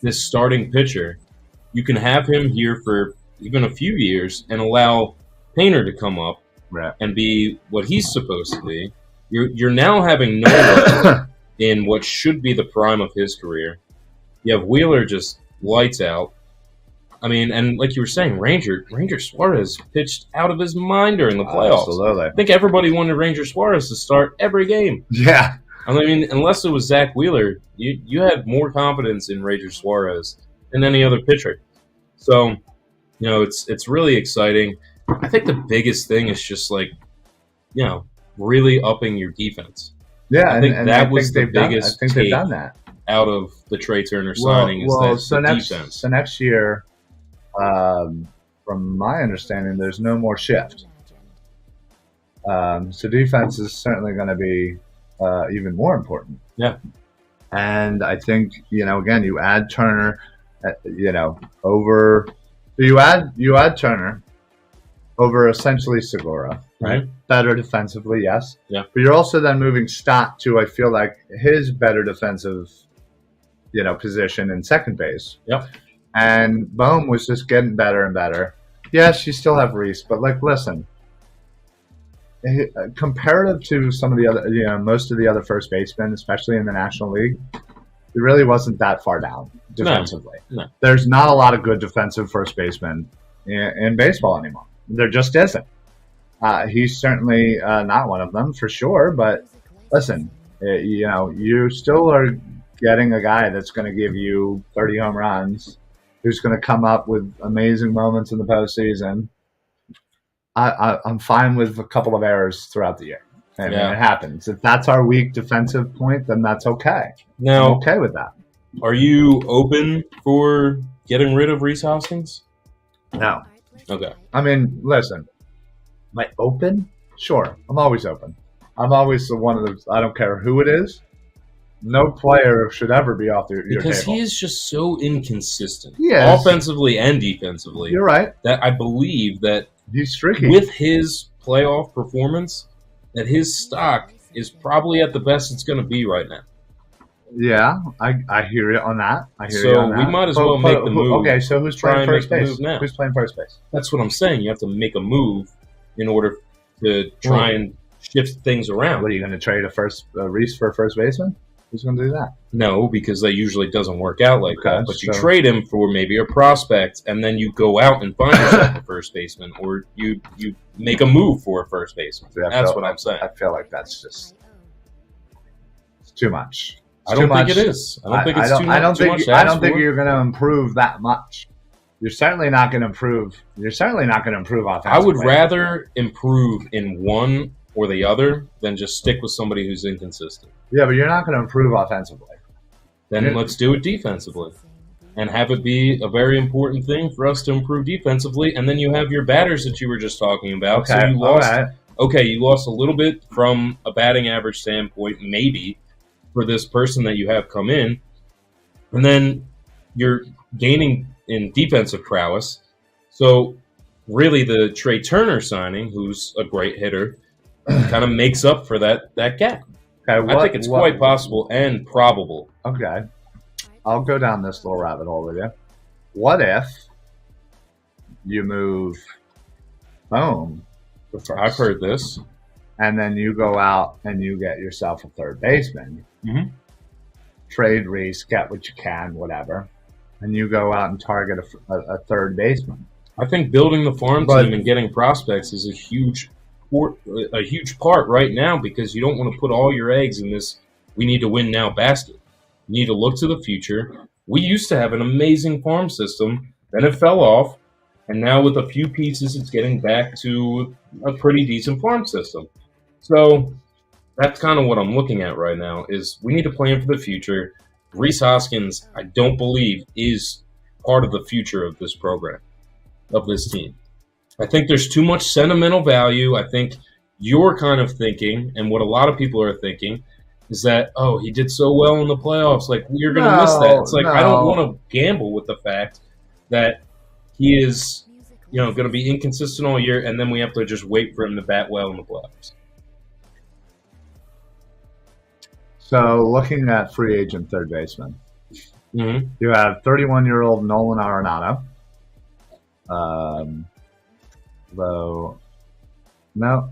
this starting pitcher. You can have him here for even a few years and allow Painter to come up and be what he's supposed to be. You're now having Nola in what should be the prime of his career. You have Wheeler just lights out. I mean, and like you were saying, Ranger Suarez pitched out of his mind during the playoffs. Absolutely. I think everybody wanted Ranger Suarez to start every game. Yeah. I mean, unless it was Zach Wheeler, you had more confidence in Ranger Suarez than any other pitcher. So, it's really exciting. I think the biggest thing is just really upping your defense. Yeah, I think that was the biggest. I think they've done that out of the Trea Turner signing. Defense. So next year, from my understanding, there's no more shift. So defense is certainly going to be even more important. Yeah, and I think again, you add Turner, over. You add Turner over essentially Segura, right? Better defensively, yes. Yeah. But you're also then moving Stott to, I feel like, his better defensive, position in second base. Yep. And Bohm was just getting better and better. Yes, you still have Reis, but listen, comparative to some of the other, most of the other first basemen, especially in the National League, it really wasn't that far down defensively. No. There's not a lot of good defensive first basemen in baseball anymore. There just isn't. He's certainly not one of them for sure. But listen, you still are getting a guy that's going to give you 30 home runs, who's going to come up with amazing moments in the postseason. I'm fine with a couple of errors throughout the year. And it happens. If that's our weak defensive point, then that's okay. Now, I'm okay with that. Are you open for getting rid of Rhys Hoskins? No. Okay. I mean, listen. Am I open? Sure. I'm always open. I'm always one of those. I don't care who it is. No player should ever be off your because table. he is just so inconsistent, Yes. offensively and defensively. You're right. That I believe that He's streaky. with his playoff performance, that his stock is probably at the best it's going to be right now. Yeah, I hear you on that. I hear So you on that. we might as well make the move. Okay, so who's Try playing and first make the base? move now. Who's playing first base? That's what I'm saying. You have to make a move in order to try and shift things around. What are you going to trade Reis for a first baseman? Who's going to do that? No, because that usually doesn't work out like Okay, that. But you so- trade him for maybe a prospect, and then you go out and find yourself a first baseman, or you make a move for a first baseman. Yeah, That's what I'm saying. I feel like that's just it's too much. It's I don't too think much. it is. I don't think it's too much. I don't think to ask for. you're going to improve that much. You're certainly not going to improve. You're certainly not going to improve offensively. I would rather improve in one or the other than just stick with somebody who's inconsistent. Yeah, but you're not going to improve offensively. Then Yeah. let's do it defensively and have it be a very important thing for us to improve defensively. And then you have your batters that you were just talking about. Okay, So you lost. all right. Okay, you lost a little bit from a batting average standpoint, maybe, for this person that you have come in. And then you're gaining in defensive prowess. So really the Trea Turner signing, who's a great hitter, kind of makes up for that gap. Okay, I think it's quite possible and probable. Okay, I'll go down this little rabbit hole with you. What if you move Bohm to first, I've heard this. and then you go out and you get yourself a third baseman, Mhm. trade Reis, get what you can, whatever, and you go out and target a third baseman. I think building the farm But- team and getting prospects is a huge part right now, because you don't want to put all your eggs in this "we need to win now" basket. You need to look to the future. We used to have an amazing farm system, then it fell off, and now with a few pieces, it's getting back to a pretty decent farm system. So that's kind of what I'm looking at right now. Is we need to plan for the future. Reese Hoskins, I don't believe, is part of the future of this program, of this team. I think there's too much sentimental value. I think you're kind of thinking, and what a lot of people are thinking, is that, oh, he did so well in the playoffs, like, we're going to miss that. It's like, I don't No. want to gamble with the fact that he is, going to be inconsistent all year, and then we have to just wait for him to bat well in the playoffs. So, looking at free agent third baseman, Mm-hmm. you have 31-year-old Nolan Arenado. Though, no,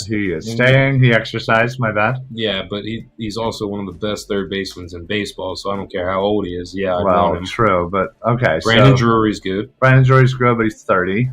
he is staying. He exercised. My bad. Yeah, but he's also one of the best third basemen in baseball, so I don't care how old he is. Yeah, I Well, want him. true, but okay. Brandon so, Drury's good. Brandon Drury's good, but he's 30.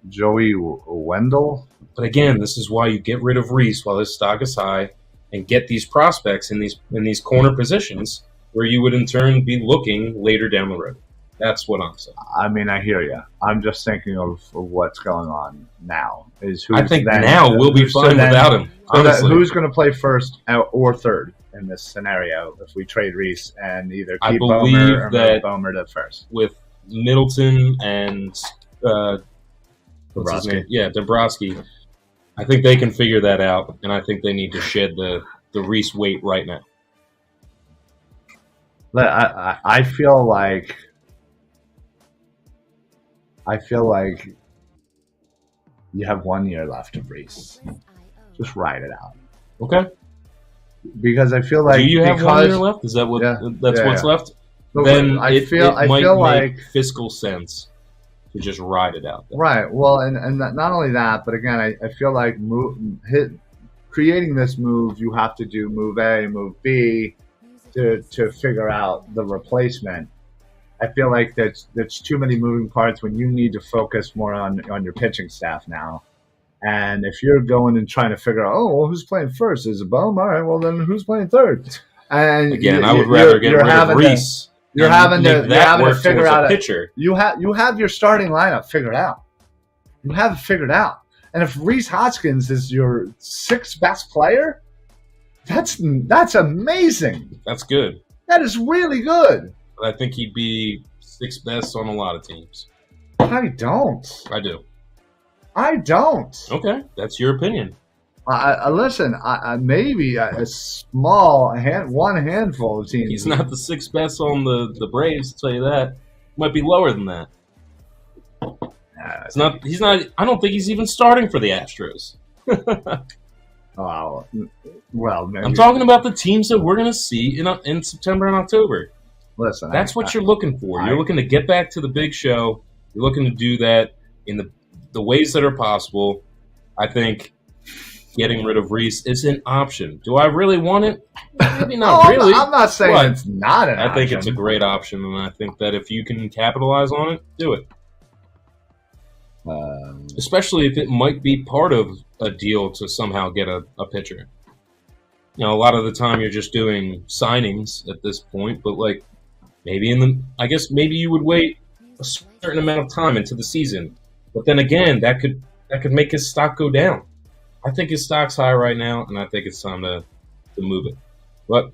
Joey Wendell. But again, this is why you get rid of Reese while his stock is high, and get these prospects in these corner positions where you would in turn be looking later down the road. That's what I'm saying. I mean, I hear you. I'm just thinking of what's going on now. I think now we'll be fine without him. Honestly, who's going to play first or third in this scenario if we trade Reese and either I keep believe Bomer or move that- Bomer to first? with Middleton and what's his Dombrowski. name? Yeah, Dombrowski. I think they can figure that out, and I think they need to shed the Reese weight right now. I feel like you have 1 year left of Reese. Just ride it out. Okay. Because I feel like Do you have 1 year left? Is that what? Yeah. That's Yeah, what's yeah. left. But Then I it feel might make like fiscal sense to just ride it out. Then. right. Well, and not only that, but again, I feel like creating this move, you have to do move A, move B to figure out the replacement. I feel like that's too many moving parts when you need to focus more on your pitching staff now. And if you're going and trying to figure out, oh, well, who's playing first? Is it Bohm? All right, well, then who's playing third? And Again, I would rather get rid of Reese. You're and having make to that work figure towards out a pitcher. You have your starting lineup figured out. You have it figured out. And if Reis Hoskins is your sixth best player, that's amazing. That's good. That is really good. But I think he'd be sixth best on a lot of teams. I don't. I do. I don't. Okay, that's your opinion. Listen. Maybe a small one handful of teams. He's not the sixth best on the Braves. I'll tell you that. Might be lower than that. It's not. He's not. I don't think he's even starting for the Astros. Oh, well, maybe. I'm talking about the teams that we're going to see in September and October. Listen, that's what you're looking for. You're looking to get back to the big show. You're looking to do that in the ways that are possible. I think getting rid of Reis is an option. Do I really want it? Maybe not really. I'm not saying it's not an option. I think it's a great option, and I think that if you can capitalize on it, do it. Especially if it might be part of a deal to somehow get a pitcher. You know, a lot of the time you're just doing signings at this point, but like maybe maybe you would wait a certain amount of time into the season. But then again, that could make his stock go down. I think his stock's high right now, and I think it's time to move it. But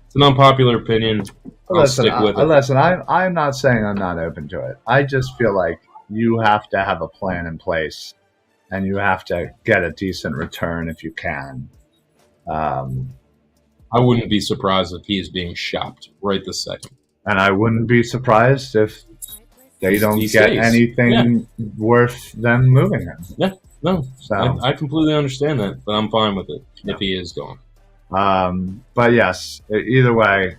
it's an unpopular opinion. I'll stick with it. Listen, I'm not saying I'm not open to it. I just feel like you have to have a plan in place, and you have to get a decent return if you can. I wouldn't be surprised if he is being shopped right this second. And I wouldn't be surprised if they don't get anything worth them moving him. Yeah, no. So, I completely understand that, but I'm fine with it if he is gone. But yes, either way,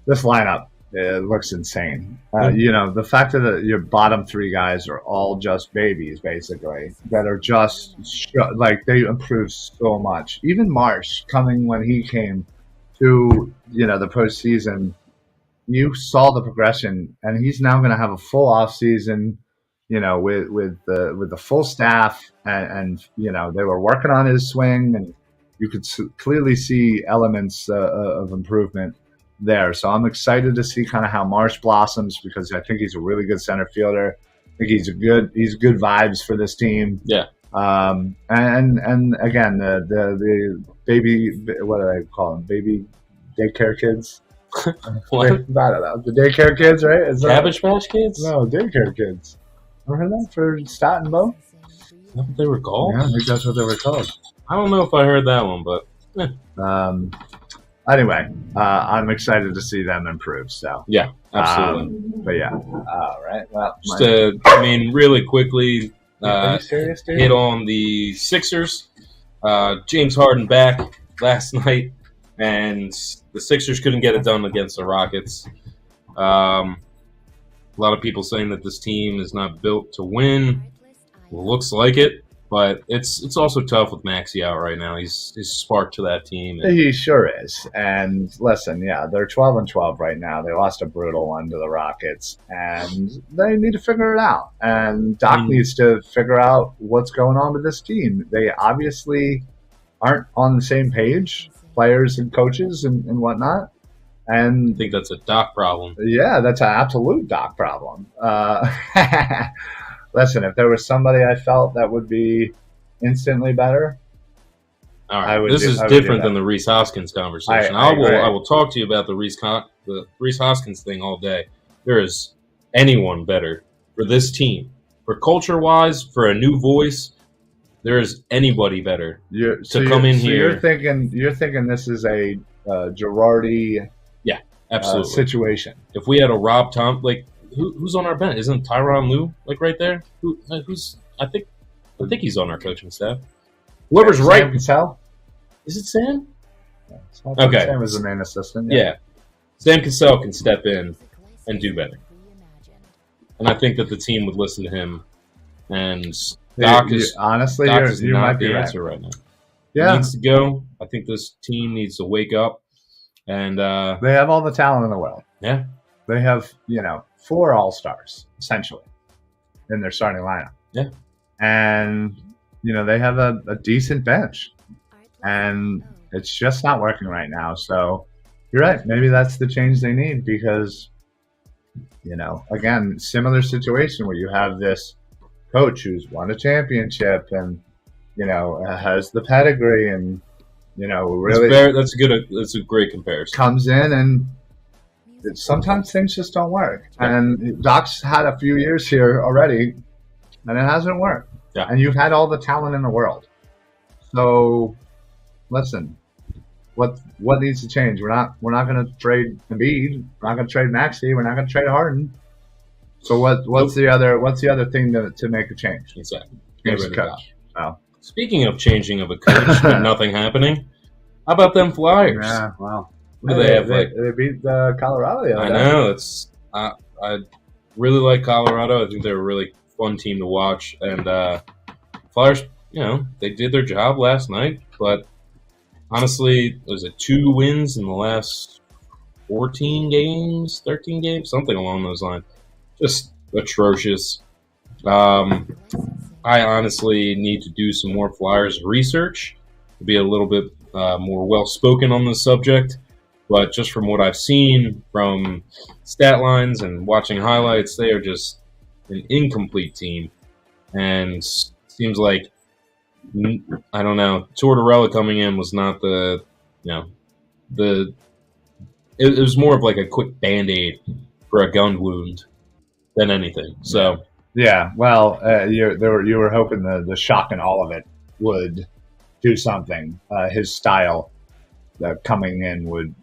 this lineup, it looks insane. You know, the fact that your bottom three guys are all just babies, basically, that are just like they improved so much. Even Marsh coming when he came to the postseason, you saw the progression, and he's now going to have a full off season. With the full staff, and they were working on his swing, and you could clearly see elements of improvement there. So I'm excited to see kind of how Marsh blossoms, because I think he's a really good center fielder. I think he's good vibes for this team. Yeah. And again, the baby, what do I call them? Baby daycare kids. What? I don't know. The daycare kids, right? Cabbage Patch Kids? No, daycare kids. Ever heard that for Stott and Bo? Is that what they were called? Yeah, I think that's what they were called. I don't know if I heard that one, but anyway, I'm excited to see them improve. So yeah, absolutely. But yeah, all right. Well, just really quickly serious, hit on the Sixers. James Harden back last night, and the Sixers couldn't get it done against the Rockets. A lot of people saying that this team is not built to win. Well, looks like it, but it's also tough with Maxey out right now. He's spark to that team. He sure is. And listen, yeah, they're 12-12 right now. They lost a brutal one to the Rockets, and they need to figure it out. And Doc needs to figure out what's going on with this team. They obviously aren't on the same page, players and coaches and whatnot. And I think that's a Doc problem. Yeah, that's an absolute Doc problem. Listen, if there was somebody I felt that would be instantly better, all right. This is different than the Reis Hoskins conversation. I will talk to you about the Reis Hoskins thing all day. There is anyone better for this team, for culture-wise, for a new voice. There is anybody better to come in here. You're thinking this is a Girardi. Absolutely. Situation. If we had a Rob Tom, like who's on our bench? Isn't Tyronn Lue like right there? Who's? I think he's on our coaching staff. Whoever's right. Sam Cassell? Is it Sam? Yeah, okay. Sam is the main assistant. Yeah. Sam Cassell can step in and do better, and I think that the team would listen to him. And Doc is honestly, Doc is not the answer right now. Yeah, he needs to go. I think this team needs to wake up. And they have all the talent in the world. Yeah. They have, 4 all-stars, essentially, in their starting lineup. Yeah. And, they have a decent bench. And it's just not working right now. So you're right. Maybe that's the change they need because, again, similar situation where you have this coach who's won a championship and, has the pedigree and, really, that's a great comparison. Comes in and sometimes things just don't work. And Doc's had a few years here already, and it hasn't worked. Yeah. And you've had all the talent in the world. So, listen, what needs to change? We're not going to trade Embiid. We're not going to trade Maxey. We're not going to trade Harden. So what's the other thing to make a change? Exactly. Change the coach. Oh. Speaking of changing of a coach, but nothing happening. How about them Flyers? Yeah, wow. What do they have? They beat Colorado the other day. I know. I really like Colorado. I think they're a really fun team to watch. And Flyers, they did their job last night. But honestly, was it 2 wins in the last 14 games, 13 games, something along those lines? Just atrocious. I honestly need to do some more Flyers research to be a little bit more well-spoken on this subject. But just from what I've seen from stat lines and watching highlights, they are just an incomplete team. And seems like, I don't know, Tortorella coming in was not it was more of like a quick Band-Aid for a gun wound than anything. So yeah, well, you were hoping the shock in all of it would do something. His style coming in would,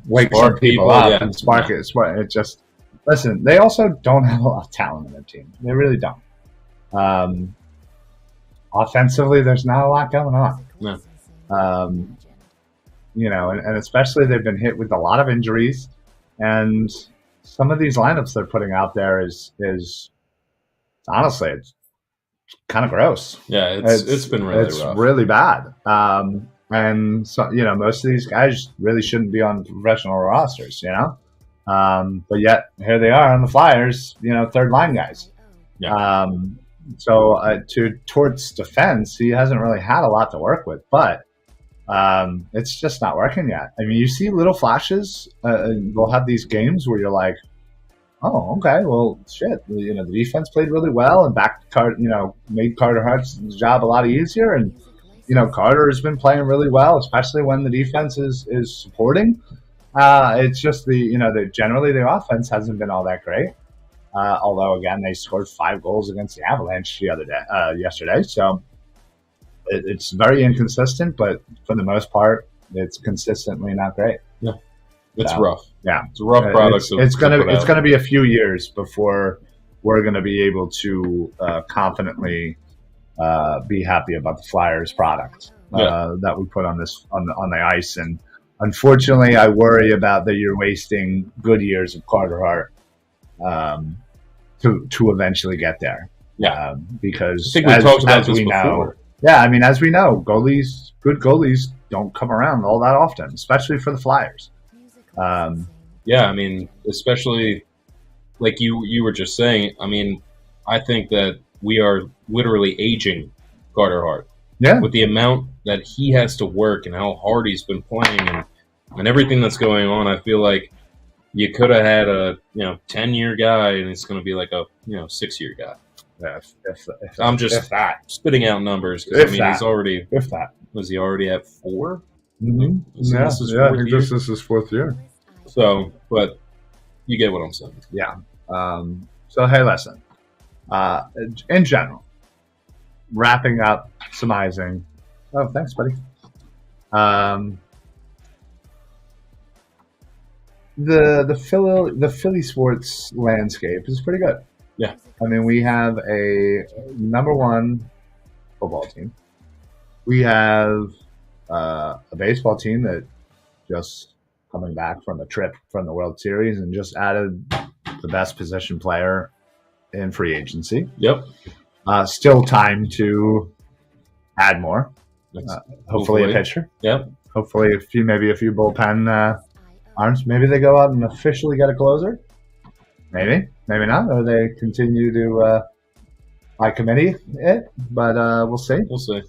wake some people up and spark it. It just, listen, they also don't have a lot of talent in their team. They really don't. Offensively, there's not a lot going on. No. And especially they've been hit with a lot of injuries, and some of these lineups they're putting out there is honestly, it's kind of gross. Yeah, it's been really rough. It's really bad. And so, most of these guys really shouldn't be on professional rosters, but yet here they are on the Flyers, third line guys. Yeah. So to Tort's defense, he hasn't really had a lot to work with, but it's just not working yet. I mean, you see little flashes. We'll have these games where you're like, oh, okay, well, shit. The defense played really well and made Carter Hart's job a lot easier. And, Carter has been playing really well, especially when the defense is supporting. It's just generally the offense hasn't been all that great. Although, again, they scored 5 goals against the Avalanche yesterday. So it's very inconsistent, but for the most part, it's consistently not great. Yeah, it's rough. Yeah, it's a rough product. It's gonna be a few years before we're gonna be able to confidently be happy about the Flyers product that we put on the ice. And unfortunately, I worry about that you're wasting good years of Carter Hart to eventually get there. Yeah, because I think we talked about this before. Yeah, I mean, as we know, good goalies don't come around all that often, especially for the Flyers. Yeah, I mean, especially like you were just saying. I mean, I think that we are literally aging Carter Hart. Yeah, with the amount that he has to work and how hard he's been playing and everything that's going on, I feel like you could have had a 10-year guy, and it's going to be like a 6-year guy. Yeah, I'm just spitting out numbers because he's already. If that was he already at 4? Mm-hmm. Yeah, I think this is his 4th year. So, but you get what I'm saying. Yeah. So hey, listen. In general, wrapping up, summarizing. Oh, thanks, buddy. The Philly sports landscape is pretty good. Yeah. I mean, we have a number 1 football team. We have a baseball team that just coming back from a trip from the World Series and just added the best position player in free agency. Yep. Still time to add more. Hopefully a pitcher. Yep. Hopefully maybe a few bullpen arms. Maybe they go out and officially get a closer. Maybe not. Or they continue to by committee it. But we'll see. We'll see.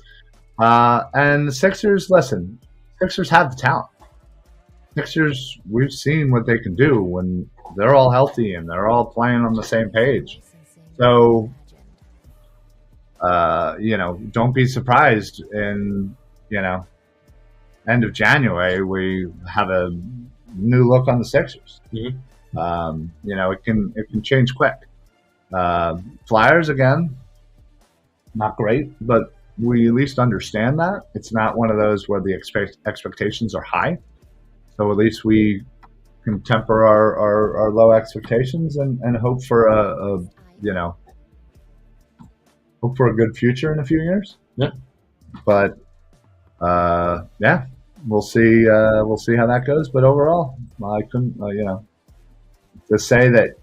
And the Sixers, listen, Sixers have the talent. Sixers, we've seen what they can do when they're all healthy and they're all playing on the same page. So, don't be surprised in, end of January, we have a new look on the Sixers. Mm-hmm. It can change quick. Flyers, again, not great, but we at least understand that it's not one of those where the expectations are high. So at least we can temper our low expectations and hope for you know hope for a good future in a few years. Yeah. But yeah, we'll see. We'll see how that goes. But overall, I couldn't to say that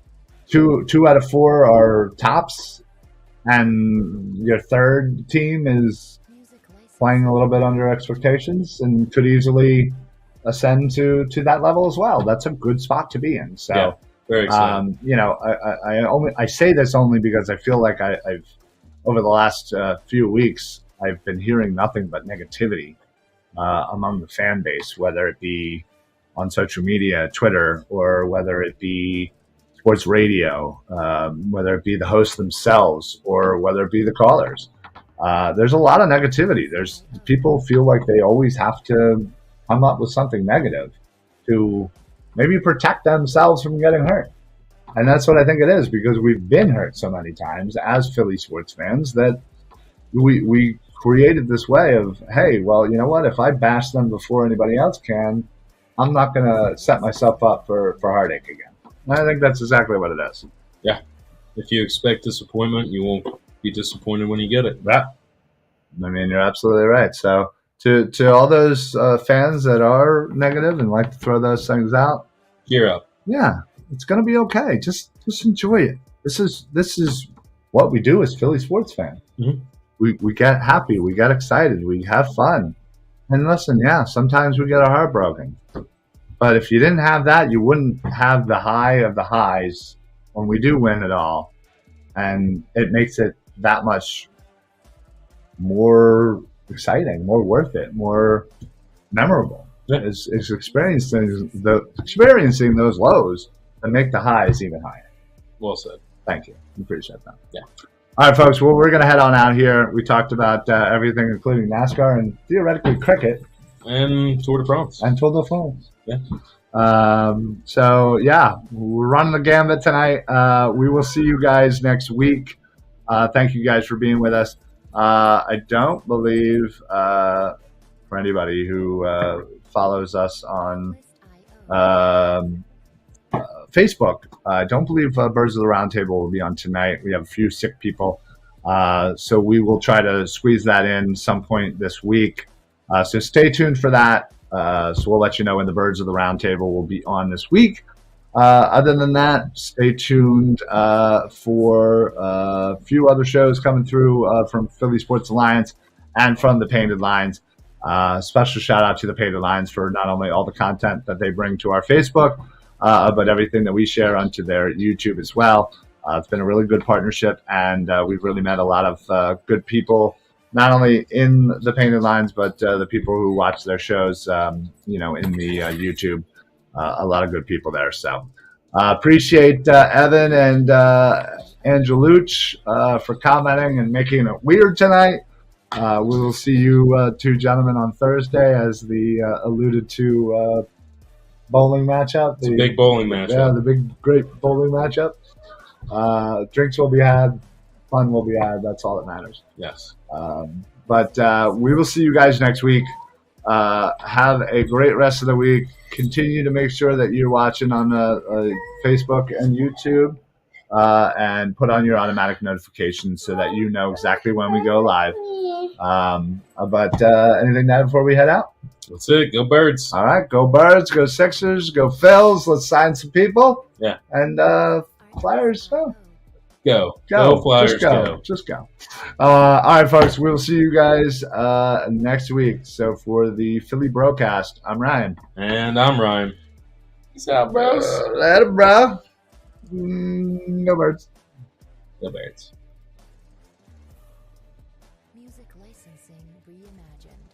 two out of four are tops, and your third team is playing a little bit under expectations and could easily ascend to that level as well. That's a good spot to be in. So, Yeah, very exciting. I say this only because I feel like I've over the last few weeks I've been hearing nothing but negativity among the fan base, whether it be on social media, Twitter, or whether it be sports radio, whether it be the hosts themselves, or whether it be the callers. There's a lot of negativity. There's people feel like they always have to come up with something negative to maybe protect themselves from getting hurt. And that's what I think it is, because we've been hurt so many times as Philly sports fans that we created this way of, hey, well, you know what? If I bash them before anybody else can, I'm not going to set myself up for heartache again. And I think that's exactly what it is. Yeah. If you expect disappointment, you won't be disappointed when you get it. Yeah. I mean, you're absolutely right. So to all those fans that are negative and like to throw those things out, gear up. Yeah, it's going to be okay. Just enjoy it. This is what we do as Philly sports fans. Mm-hmm. We get happy, we get excited, we have fun. And listen, yeah, sometimes we get our heart broken. But if you didn't have that, you wouldn't have the high of the highs when we do win it all. And it makes it that much more exciting, more worth it, more memorable. Yeah. It's experiencing those lows that make the highs even higher. Well said. Thank you. Appreciate that. Yeah. All right, folks. Well, we're going to head on out here. We talked about everything, including NASCAR and theoretically cricket and Tour de France. Yeah. So yeah, we're running the gambit tonight. We will see you guys next week. Thank you guys for being with us. I don't believe for anybody who follows us on Facebook, I don't believe Birds of the Round Table will be on tonight. We have a few sick people, so we will try to squeeze that in some point this week. So stay tuned for that. So we'll let you know when the Birds of the Round Table will be on this week. Other than that, stay tuned for a few other shows coming through from Philly Sports Alliance and from the Painted Lines. Special shout out to the Painted Lines for not only all the content that they bring to our Facebook, but everything that we share onto their YouTube as well. It's been a really good partnership, and we've really met a lot of good people, not only in the Painted Lines, but the people who watch their shows, in the YouTube. A lot of good people there. So appreciate Evan and Angelucci for commenting and making it weird tonight. We will see you two gentlemen on Thursday as the alluded to bowling matchup. It's a big bowling matchup. Yeah, the big, great bowling matchup. Drinks will be had. Fun will be had. That's all that matters. Yes. But we will see you guys next week. Have a great rest of the week. Continue to make sure that you're watching on Facebook and YouTube, and put on your automatic notifications so that you know exactly when we go live. But anything to add before we head out? That's it. Go Birds. All right. Go Birds. Go Sixers. Go Phils. Let's sign some people. Yeah. And Flyers. Oh. Go Flyers, just go. All right, folks, we'll see you guys next week. So for the Philly BroCast, I'm Ryan. And I'm Ryan. Peace out, bros. Later, bro. Go Birds. Go Birds. Music licensing reimagined.